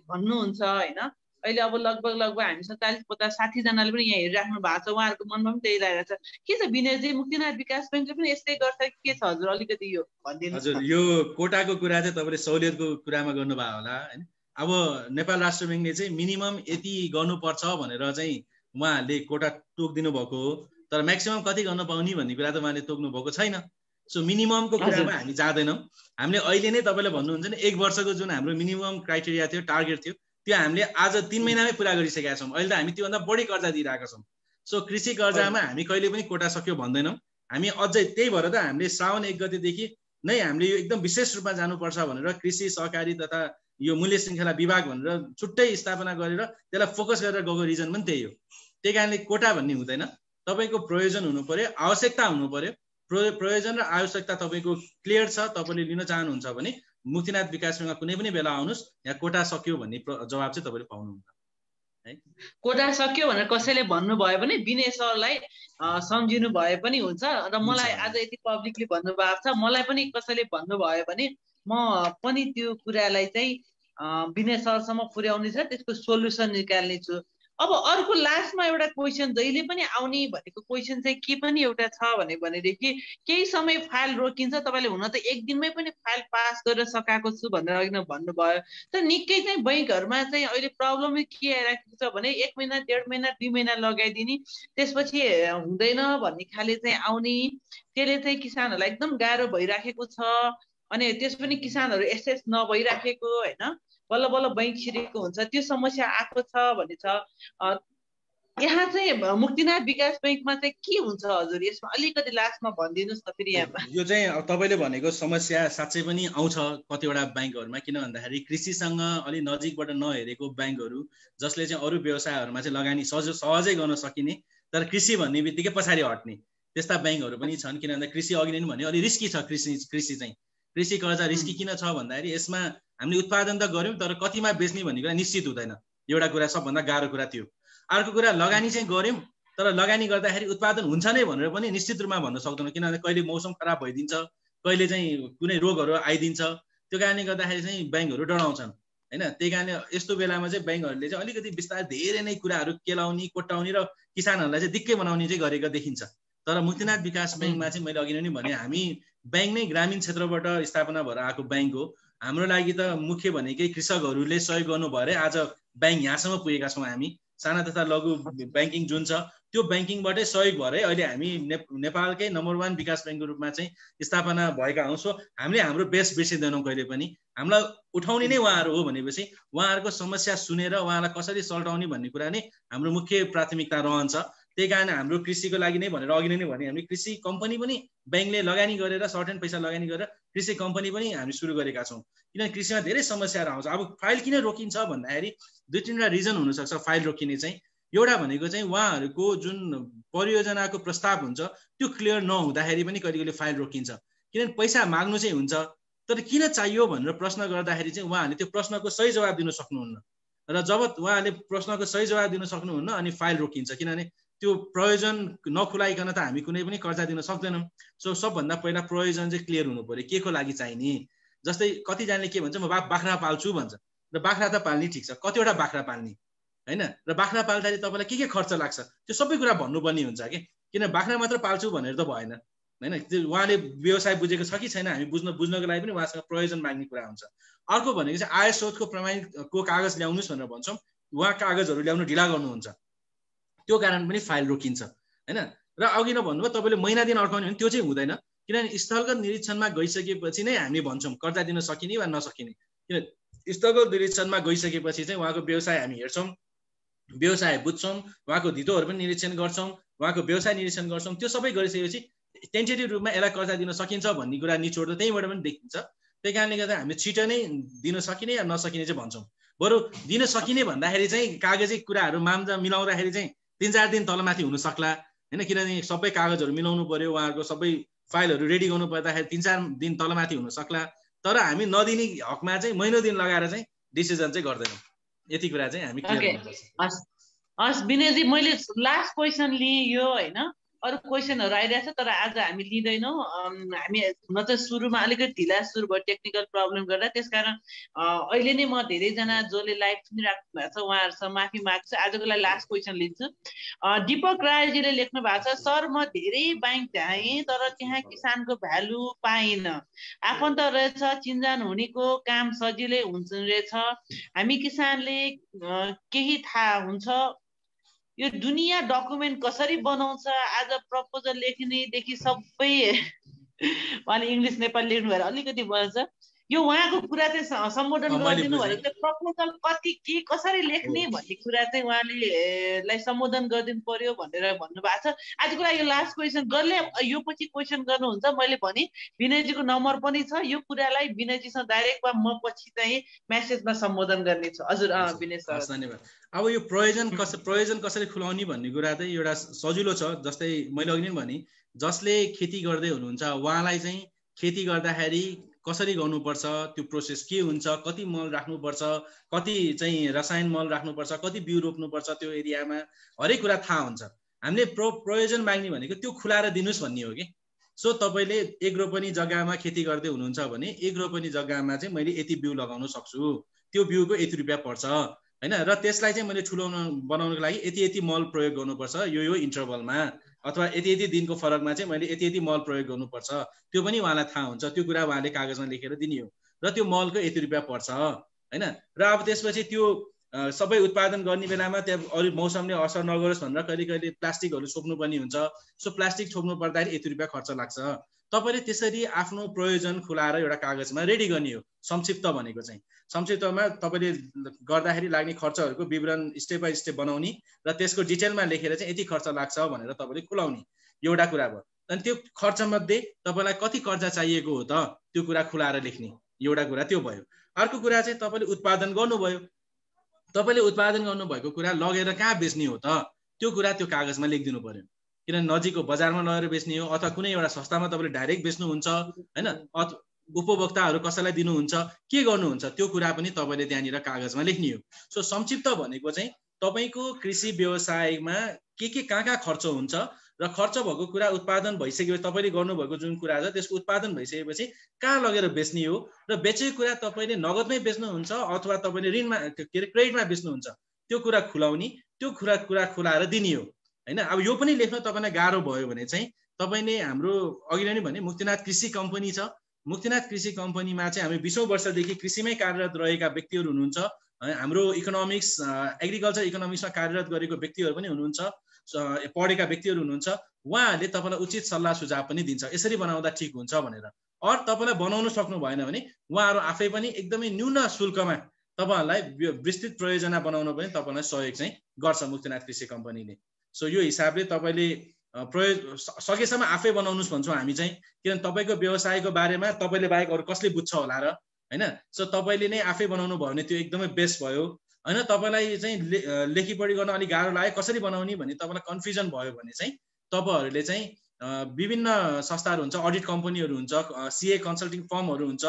भन्नुहुन्छ होइन। अहिले अब लगभग हामीसँग 40-50-60 जनाले पनि यहाँ हेरिराख्नु भएको छ, उहाँहरूको मनमा पनि त्यही लागेको छ। के छ विनयजी, मुक्तिनाथ विकास बैंकले पनि यस्तै गर्छ के छ हजुर, अलिकति यो भनिदिनु। हजुर, यो कोटाको कुरा चाहिँ तपाईँले सहुलियतको कुरामा गर्नुभयो होला हैन। अब नेपाल राष्ट्र बैंकले चाहिँ मिनिमम यति गर्नुपर्छ भनेर चाहिँ उहाँहरूले कोटा तोकिदिनु भएको हो, तर म्याक्सिमम कति गर्न पाउने भन्ने कुरा त उहाँले तोक्नु भएको छैन। सो मिनिममको कुरामा हामी जाँदैनौँ। हामीले अहिले नै तपाईँले भन्नुहुन्छ नि 1 वर्षको जुन हाम्रो मिनिमम क्राइटेरिया थियो, टार्गेट थियो, त्यो हामीले आज 3 महिनामै पुरा गरिसकेका छौँ। अहिले त हामी त्योभन्दा बढी कर्जा दिइरहेका छौँ। सो कृषि कर्जामा हामी कहिले पनि कोटा सक्यो भन्दैनौँ। हामी अझै त्यही भएर त हामीले श्रावण 1 गतेदेखि नै हामीले यो एकदम विशेष रूपमा जानुपर्छ भनेर कृषि सहकारी तथा यो मूल्य श्रृङ्खला विभाग भनेर छुट्टै स्थापना गरेर त्यसलाई फोकस गरेर गएको रिजन पनि त्यही हो। त्यही कारणले कोटा भन्ने हुँदैन, तपाईँको प्रयोजन हुनु पर्यो, आवश्यकता हुनु पर्यो। प्रयोजन र आवश्यकता तपाईँको क्लियर छ, तपाईँले लिन चाहनुहुन्छ भने मुक्तिनाथ विकास बैंकमा कुनै पनि बेला आउनुहोस्, यहाँ कोटा सक्यो भन्ने जवाब चाहिँ तपाईँले पाउनुहुन्छ है। कोटा सक्यो भनेर कसैले भन्नुभयो भने विनय सरलाई सम्झिनु भए पनि हुन्छ। र मलाई आज यति पब्लिकली भन्नुभएको छ, मलाई पनि कसैले भन्नुभयो भने म पनि त्यो कुरालाई चाहिँ विनय सरसम्म पुर्याउने छ, त्यसको सोल्युसन निकाल्ने छु। अब अर्को लास्टमा एउटा क्वेसन जहिले पनि आउने भनेको क्वेसन चाहिँ के पनि एउटा छ भनेदेखि केही समय फाइल रोकिन्छ। तपाईँले हुन त 1 दिनमै पनि फाइल पास गरेर सकाएको छु भनेर अघि भन्नुभयो, तर निकै चाहिँ बैंकहरूमा चाहिँ अहिले प्रब्लमै के आइराखेको छ भने 1 महिना, 1.5 महिना, 2 महिना लगाइदिने, त्यसपछि हुँदैन भन्ने खाले चाहिँ आउने। त्यसले चाहिँ किसानहरूलाई एकदम गाह्रो भइराखेको छ। अनि त्यस पनि किसानहरू एसेस नभइराखेको होइन, बल्ल बल्ल बैंक छिरेको हुन्छ, त्यो समस्या आएको छ भन्ने छ। यहाँ चाहिँ मुक्तिनाथ विकास बैंकमा चाहिँ के हुन्छ हजुर? यसमा अलिकति लास्टमा भनिदिनुहोस् न फेरि यहाँ। यो चाहिँ अब तपाईँले भनेको समस्या साँच्चै पनि आउँछ कतिवटा ब्याङ्कहरूमा, किन भन्दाखेरि कृषिसँग अलि नजिकबाट नहेरेको ब्याङ्कहरू जसले चाहिँ अरू व्यवसायहरूमा चाहिँ लगानी सहजै गर्न सकिने तर कृषि भन्ने बित्तिकै पछाडि हट्ने त्यस्ता ब्याङ्कहरू पनि छन्। किन भन्दा कृषि अघि नै भने अलि रिस्की छ। कृषि चाहिँ कृषि कर्जा रिस्की किन छ भन्दाखेरि यसमा हामीले उत्पादन त गऱ्यौँ तर कतिमा बेच्ने भन्ने कुरा निश्चित हुँदैन। एउटा कुरा सबभन्दा गाह्रो कुरा त्यो। अर्को कुरा लगानी चाहिँ गऱ्यौँ तर लगानी गर्दाखेरि उत्पादन हुन्छ नै भनेर पनि निश्चित रूपमा भन्न सक्दैनौँ। किनभने कहिले मौसम खराब भइदिन्छ, कहिले चाहिँ कुनै रोगहरू आइदिन्छ। त्यो कारणले गर्दाखेरि चाहिँ ब्याङ्कहरू डराउँछन् होइन। त्यही कारणले यस्तो बेलामा चाहिँ ब्याङ्कहरूले चाहिँ अलिकति बिस्तारै धेरै नै कुराहरू केलाउने कोट्याउने र किसानहरूलाई चाहिँ दिक्कै बनाउने चाहिँ गरेको देखिन्छ। तर मुक्तिनाथ विकास ब्याङ्कमा चाहिँ मैले अघि नै भने हामी ब्याङ्क नै ग्रामीण क्षेत्रबाट स्थापना भएर आएको ब्याङ्क हो। हाम्रो लागि त मुख्य भनेकै कृषकहरूले सहयोग गर्नु भएर आज ब्याङ्क यहाँसम्म पुगेका छौँ। हामी साना तथा लघु ब्याङ्किङ जुन छ त्यो ब्याङ्किङबाटै सहयोग भएर अहिले हामी नेपालकै नम्बर 1 विकास ब्याङ्कको रूपमा चाहिँ स्थापना भएका हौँ। सो हामीले हाम्रो बेस बिर्सिँदैनौँ कहिले पनि। हामीलाई उठाउने नै उहाँहरू हो भनेपछि उहाँहरूको समस्या सुनेर उहाँलाई कसरी सल्टाउने भन्ने कुरा नै हाम्रो मुख्य प्राथमिकता रहन्छ। त्यही कारण हाम्रो कृषिको लागि नै भनेर अघि नै भने हामी कृषि कम्पनी पनि ब्याङ्कले लगानी गरेर सर्टेन पैसा लगानी गरेर कृषि कम्पनी पनि हामी सुरु गरेका छौँ। किनभने कृषिमा धेरै समस्याहरू आउँछ। अब फाइल किन रोकिन्छ भन्दाखेरि 2-3वटा रिजन हुनसक्छ फाइल रोकिने चाहिँ। एउटा भनेको चाहिँ उहाँहरूको जुन परियोजनाको प्रस्ताव हुन्छ त्यो क्लियर नहुँदाखेरि पनि कहिले कहिले फाइल रोकिन्छ। किनभने पैसा माग्नु चाहिँ हुन्छ तर किन चाहियो भनेर प्रश्न गर्दाखेरि चाहिँ उहाँहरूले त्यो प्रश्नको सही जवाब दिन सक्नुहुन्न र जब उहाँहरूले प्रश्नको सही जवाब दिन सक्नुहुन्न अनि फाइल रोकिन्छ। किनभने त्यो प्रयोजन नखुलाइकन त हामी कुनै पनि कर्जा दिन सक्दैनौँ। सो सबभन्दा पहिला प्रयोजन चाहिँ क्लियर हुनु पर्यो, के को लागि चाहिने। जस्तै कतिजनाले के भन्छ म बाख्रा पाल्छु भन्छ र बाख्रा त पाल्ने ठिक छ, कतिवटा बाख्रा पाल्ने होइन र बाख्रा पाल्दाखेरि तपाईँलाई के खर्च लाग्छ त्यो सबै कुरा भन्नुपर्ने हुन्छ कि। किन बाख्रा मात्र पाल्छु भनेर त भएन होइन। त्यो उहाँले व्यवसाय बुझेको छ कि छैन हामी बुझ्नको लागि पनि उहाँसँग प्रयोजन माग्ने कुरा हुन्छ। अर्को भनेको चाहिँ आय स्रोतको प्रमाणितको कागज ल्याउनुहोस् भनेर भन्छौँ, उहाँ कागजहरू ल्याउनु ढिला गर्नुहुन्छ, त्यो कारण पनि फाइल रोकिन्छ होइन। र अघि नभन्नुभयो तपाईँले महिना दिन अड्काउने भने त्यो चाहिँ हुँदैन। किनभने स्थलगत निरीक्षणमा गइसकेपछि नै हामी भन्छौँ कर्जा दिन सकिने वा नसकिने। किन स्थलगत निरीक्षणमा गइसकेपछि चाहिँ उहाँको व्यवसाय हामी हेर्छौँ, व्यवसाय बुझ्छौँ, उहाँको धितोहरू पनि निरीक्षण गर्छौँ, उहाँको व्यवसाय निरीक्षण गर्छौँ। त्यो सबै गरिसकेपछि टेन्टेटिभ रूपमा यसलाई कर्जा दिन सकिन्छ भन्ने कुरा निचोड त त्यहीँबाट पनि देखिन्छ। त्यही कारणले गर्दा हामी छिटो नै दिन सकिने या नसकिने चाहिँ भन्छौँ। बरु दिन सकिने भन्दाखेरि चाहिँ कागजी कुराहरू मामजा मिलाउँदाखेरि चाहिँ 3-4 दिन तलमाथि हुन सक्ला होइन। किनभने सबै कागजहरू मिलाउनु पर्यो, उहाँहरूको सबै फाइलहरू रेडी गर्नु पर्दाखेरि 3-4 दिन तलमाथि हुन सक्ला। तर हामी नदिने हकमा चाहिँ महिनौ दिन लगाएर चाहिँ डिसिजन चाहिँ गर्दैनौँ। यति कुरा चाहिँ हामी क्लियर गर्नुपर्छ। हस् विनयजी, मैले लास्ट क्वेसन लिएँ यो होइन। अरू क्वेसनहरू आइरहेछ तर आज हामी लिँदैनौँ। हामी हुन त सुरुमा अलिकति ढिला सुरु भयो टेक्निकल प्रब्लम गर्दा, त्यसकारण अहिले नै म धेरैजना जसले लाइभ सुनिराख्नु भएको छ उहाँहरूसँग माफी माग्छु। आजको लागि लास्ट क्वेसन लिन्छु। दीपक रायजीले लेख्नु भएको छ, सर म धेरै ब्याङ्क जाएँ तर त्यहाँ किसानको भ्यालु पाइनँ। आफन्त रहेछ, चिन्जान हुनेको काम सजिलै हुन्छ रहेछ, हामी किसानले केही थाहा हुन्छ यो दुनियाँ डकुमेन्ट कसरी बनाउँछ। आज प्रपोजल लेख्नेदेखि सबै उहाँले इङ्ग्लिस नेपाली लेख्नु भएर अलिकति भन्छ। यो उहाँको कुरा चाहिँ सम्बोधन गरिदिनु भनेको चाहिँ प्रपोजल कति के कसरी लेख्ने भन्ने कुरा चाहिँ उहाँले सम्बोधन गरिदिनु पर्यो भनेर भन्नुभएको छ। आजको लागि यो लास्ट क्वेसन गर्ले यो पछि क्वेसन गर्नुहुन्छ। मैले भने विनयजीको नम्बर पनि छ, यो कुरालाई विनयजीसँग डाइरेक्ट वा म पछि चाहिँ मेसेजमा सम्बोधन गर्नेछु। हजुर विनय सर। धन्यवाद। अब यो प्रयोजन कसरी खुलाउने भन्ने कुरा चाहिँ एउटा सजिलो छ। जस्तै मैले अघि नै भने जसले खेती गर्दै हुनुहुन्छ उहाँलाई चाहिँ खेती गर्दाखेरि कसरी गर्नुपर्छ, त्यो प्रोसेस के हुन्छ, कति मल राख्नुपर्छ, कति चाहिँ रसायन मल राख्नुपर्छ, कति बिउ रोप्नुपर्छ त्यो एरियामा, हरेक कुरा थाहा हुन्छ। हामीले प्रयोजन माग्ने भनेको त्यो खुलाएर दिनुहोस् भन्ने हो कि। सो तपाईँले 1 रोपनी जग्गामा खेती गर्दै हुनुहुन्छ भने 1 रोपनी जग्गामा चाहिँ मैले यति बिउ लगाउन सक्छु, त्यो बिउको यति रुपियाँ पर्छ होइन। र त्यसलाई चाहिँ मैले ठुलो बनाउनको लागि यति मल प्रयोग गर्नुपर्छ यो इन्टरभलमा, अथवा यति दिनको फरकमा चाहिँ मैले यति मल प्रयोग गर्नुपर्छ, त्यो पनि उहाँलाई थाहा हुन्छ। त्यो कुरा उहाँले कागजमा लेखेर दिने हो र त्यो मलको यति रुपियाँ पर्छ होइन। र अब त्यसपछि त्यो सबै उत्पादन गर्ने बेलामा त्यहाँ अरू मौसमले असर नगरोस् भनेर कहिले कहिले प्लास्टिकहरू छोप्नुपर्ने हुन्छ। सो प्लास्टिक छोप्नु पर्दाखेरि यति रुपियाँ खर्च लाग्छ। तपाईले त्यसरी आफ्नो प्रयोजन खुलाएर एउटा कागजमा रेडी गर्ने हो। संक्षिप्त भनेको चाहिँ संक्षिप्तमा तपाईले गर्दाखेरि लाग्ने खर्चहरूको विवरण स्टेप बाई स्टेप बनाउने र त्यसको डिटेलमा लेखेर चाहिँ यति खर्च लाग्छ भनेर तपाईले खुलाउने, एउटा कुरा भयो। अनि त्यो खर्च मध्ये तपाईलाई कति कर्जा चाहिएको हो त त्यो कुरा खुलाएर लेख्ने, एउटा कुरा त्यो भयो। अर्को कुरा चाहिँ तपाईले उत्पादन गर्नुभयो, तपाईले उत्पादन गर्नुभएको कुरा लगेर कहाँ बेच्ने हो त त्यो कुरा त्यो कागजमा लेखिदिनु पर्यो। किन नजिकको बजारमा लगेर बेच्ने हो अथवा कुनै एउटा संस्थामा तपाईले डाइरेक्ट बेच्नुहुन्छ हैन, उपभोक्ताहरू कसैलाई दिनुहुन्छ, के गर्नुहुन्छ त्यो कुरा पनि तपाईले त्यहाँनिर कागजमा लेख्ने हो। सो संक्षिप्त भनेको चाहिँ तपाईको कृषि व्यवसायमा के कहाँ खर्च हुन्छ र खर्च भएको कुरा उत्पादन भइसकेपछि तपाईले गर्नुभएको जुन कुरा छ त्यसको उत्पादन भइसकेपछि कहाँ लगेर बेच्ने हो र बेचेको कुरा तपाईले नगदमै बेच्नुहुन्छ अथवा तपाईले ऋणमा क्रेडिटमा बेच्नुहुन्छ त्यो कुरा खुलाउने, त्यो कुरा खुलाएर दिने हो हैन। अब यो पनि लेख्न तपाईलाई गाह्रो भयो भने चाहिँ तपाईले हाम्रो अघि नै भने मुक्तिनाथ कृषि कम्पनी छ, मुक्तिनाथ कृषि कम्पनीमा चाहिँ हामी 20औं वर्षदेखि कृषिमै कार्यरत रहेका व्यक्तिहरू हुनुहुन्छ। हाम्रो इकोनोमिक्स एग्रिकल्चर इकोनोमिक्समा कार्यरत गरेको व्यक्तिहरू पनि हुनुहुन्छ, पढेका व्यक्तिहरू हुनुहुन्छ। उहाँहरूले तपाईलाई उचित सल्लाह सुझाव पनि दिन्छ यसरी बनाउँदा ठिक हुन्छ भनेर। अर तपाईलाई बनाउन सक्नु भएन भने उहाँहरू आफै पनि एकदमै न्यून शुल्कमा तपाईहरुलाई विस्तृत प्रयोजना बनाउन पनि तपाईलाई सहयोग चाहिँ गर्छ मुक्तिनाथ कृषि कम्पनीले। सो यो हिसाबले तपाईले सकेसम्म आफै बनाउनुस् भन्छौँ हामी चाहिँ, किनभने तपाईको व्यवसायको बारेमा तपाईले बाहेक अरू कसले बुझ्छ होला र हैन। सो तपाईले नै आफै बनाउनु भयो भने त्यो एकदमै बेस्ट भयो हैन। तपाईलाई चाहिँ लेखिपढी गर्न अलि गाह्रो लाग्यो कसरी बनाउने भन्ने तपाईलाई कन्फ्युजन भयो भने चाहिँ तपाईहरुले चाहिँ विभिन्न संस्थाहरू हुन्छ, अडिट कम्पनीहरू हुन्छ, सीए कन्सल्टिङ फर्महरू हुन्छ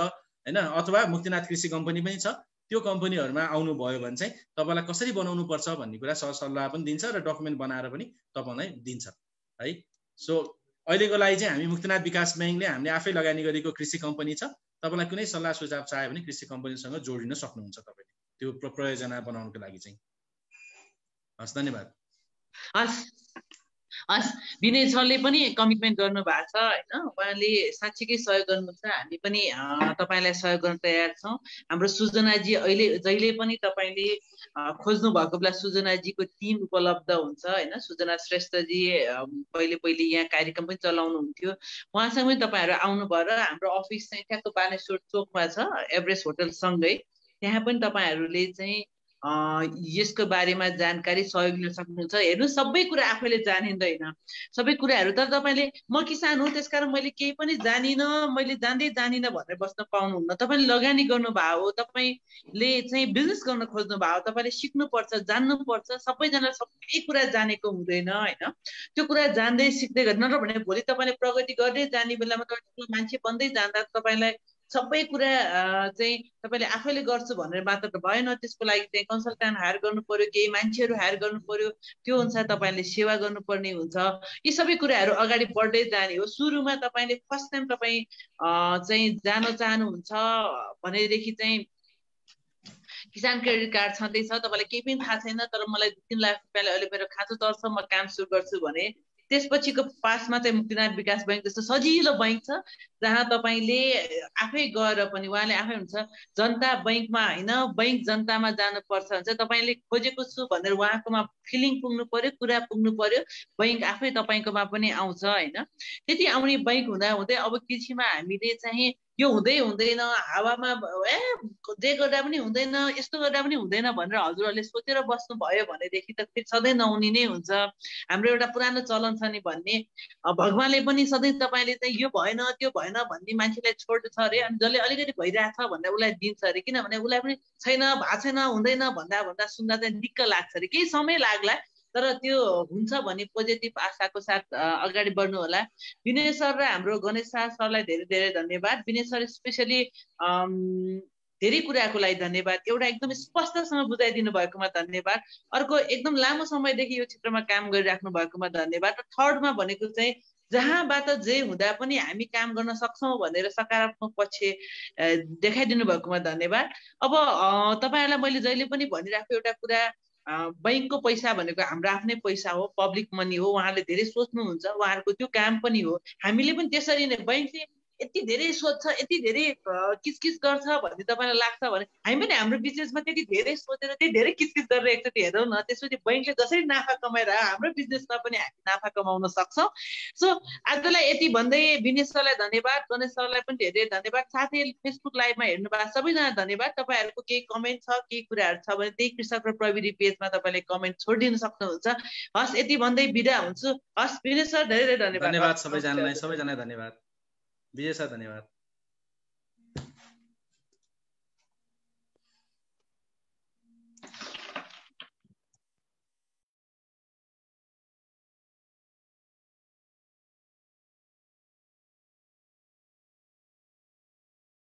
हैन, अथवा मुक्तिनाथ कृषि कम्पनी पनि छ, त्यो कम्पनीहरुमा आउनु भयो भने चाहिँ तपाईलाई कसरी बनाउनु पर्छ भन्ने कुरा सल्लाह पनि दिन्छ र डकुमेन्ट बनाएर पनि तपाईलाई दिन्छ है। सो अहिलेको लागि चाहिँ हामी मुक्तिनाथ विकास बैंकले हामीले आफै लगानी गरेको कृषि कम्पनी छ। तपाईलाई कुनै सल्लाह सुझाव चाहियो भने कृषि कम्पनीसँग जोडिन सक्नुहुन्छ तपाईले त्यो प्रयोजना बनाउनको लागि चाहिँ। हस्, धन्यवाद। हस्, विनय सरले पनि कमिटमेन्ट गर्नु भएको छ हैन, उहाँले साँच्चीकै सहयोग गर्नुहुन्छ, हामी पनि तपाईलाई सहयोग गर्न तयार छौँ। हाम्रो सुजनाजी अहिले जहिले पनि तपाईले खोज्नु भएको बेला सुजनाजीको टिम उपलब्ध हुन्छ हैन। सुजना श्रेष्ठजी पहिले यहाँ कार्यक्रम पनि चलाउनुहुन्थ्यो, उहाँसँग पनि तपाईहरु आउनुभयो र हाम्रो अफिस चाहिँ ठ्याक्क बानेश्वर चोकमा छ, एभरेस्ट होटल सँगै। त्यहाँ पनि तपाईहरुले चाहिँ यसको बारेमा जानकारी सहयोग लिन सक्नुहुन्छ। हेर्नु सबै कुरा आफैले जानिँदैन सबै कुराहरू, तर तपाईले म किसान हुँ त्यसकारण मैले केही पनि जानिनँ, मैले जान्दिनँ भनेर बस्न पाउनुहुन्न। तपाईले लगानी गर्नुभएको हो, तपाईले चाहिँ बिजनेस गर्न खोज्नु भएको, तपाईले सिक्नुपर्छ, जान्नुपर्छ। सबैजनाले सबै कुरा जानेको हुँदैन हैन। त्यो कुरा जान्दै सिक्दै गर्नु र भने भोलि तपाईले प्रगति गर्दै जाने बेलामा तपाईँ मान्छे बन्दै जाँदा तपाईलाई सबै कुरा चाहिँ तपाईले आफैले गर्छु भनेर मात्र त भएन। त्यसको लागि चाहिँ कन्सल्टेन्ट हायर गर्नु पर्यो, केही मान्छेहरू हायर गर्नु पर्यो, त्यो अनुसार तपाईले सेवा गर्नुपर्ने हुन्छ। यी सबै कुराहरू अगाडि बढ्दै जाने हो। सुरुमा तपाईले फर्स्ट टाइम तपाईँ चाहिँ जान चाहनुहुन्छ भनेदेखि चाहिँ किसान क्रेडिट कार्ड छँदैछ, तपाईलाई केही पनि थाहा छैन, तर मलाई 3 लाख रुपियाँले अहिले मेरो खाँचो चल्छ, म काम सुरु गर्छु भने त्यसपछिको पासमा चाहिँ मुक्तिनाथ विकास बैंक जस्तो सजिलो बैंक छ जहाँ तपाईले आफै गएर पनि, उहाँले आफै हुन्छ जनता बैंकमा हैन, बैंक जनतामा जानुपर्छ भन्छ। तपाईले खोजेको छु भनेर उहाँकोमा फिलिङ पुग्नु पर्यो, कुरा पुग्नु पर्यो, बैंक आफै तपाईकोमा पनि आउँछ हैन। त्यति आउने बैंक हुँदा हुँदै अब कृषिमा हामीले चाहिँ यो हुँदैन, हावामा जे गर्दा पनि हुँदैन, यस्तो गर्दा पनि हुँदैन भनेर हजुरहरूले सोचेर बस्नु भयो भनेदेखि त फेरि सधैँ नहुने नै हुन्छ। हाम्रो एउटा पुरानो चलन छ नि भन्ने, भगवानले पनि सधैँ तपाईले चाहिँ यो भएन त्यो भएन भन्ने मान्छेलाई छोड्छ अरे, अनि जसले अलिकति भइरहेछ भनेर उसलाई दिन्छ अरे, किनभने उसलाई पनि छैन, भएको छैन, हुँदैन भन्दा सुन्दा चाहिँ दिक्क लाग्छ अरे। केही समय लाग्ला तर त्यो हुन्छ भन्ने पोजिटिभ आशाको साथ अगाडि बढ्नु होला। विनय सर र हाम्रो गणेश सरलाई धेरै धेरै धन्यवाद। विनय सर स्पेसली धेरै कुराको लागि धन्यवाद। एउटा एकदम स्पष्टसँग बुझाइदिनु भएकोमा धन्यवाद। अर्को एकदम लामो समयदेखि यो क्षेत्रमा काम गरिराख्नु भएकोमा धन्यवाद। र थर्डमा भनेको चाहिँ जहाँबाट जे हुँदा पनि हामी काम गर्न सक्छौँ भनेर सकारात्मक पक्ष देखाइदिनु भएकोमा धन्यवाद। अब तपाईहरुलाई मैले जहिले पनि भनिराखेको एउटा कुरा, बैंकको पैसा भनेको हाम्रो आफ्नै पैसा हो, पब्लिक मनी हो। उहाँहरूले धेरै सोच्नुहुन्छ, उहाँहरूको त्यो काम पनि हो। हामीले पनि त्यसरी नै बैंकले यति धेरै सोध्छ यति धेरै किचकिच गर्छ भन्ने तपाईँलाई लाग्छ भने हामी पनि हाम्रो बिजनेसमा त्यति धेरै सोचेर त्यति धेरै किचकिच गरेर एकचोटि हेरौँ न, त्यसपछि बैङ्कले जसरी नाफा कमाएर हाम्रो बिजनेसमा पनि हामी नाफा कमाउन सक्छौँ। सो आजलाई यति भन्दै विनेश सरलाई धन्यवाद, गणेश सरलाई पनि धेरै धन्यवाद, साथै फेसबुक लाइभमा हेर्नु भएको सबैजना धन्यवाद। तपाईँहरूको केही कमेन्ट छ केही कुराहरू छ भने त्यही कृषक र प्रविधि पेजमा तपाईँले कमेन्ट छोडिदिन सक्नुहुन्छ। हस् यति भन्दै बिदा हुन्छु। हस् विनेश सर धेरै धेरै धन्यवाद। धन्यवाद सबैजनालाई, सबैजनालाई धन्यवाद। विजय सर धन्यवाद।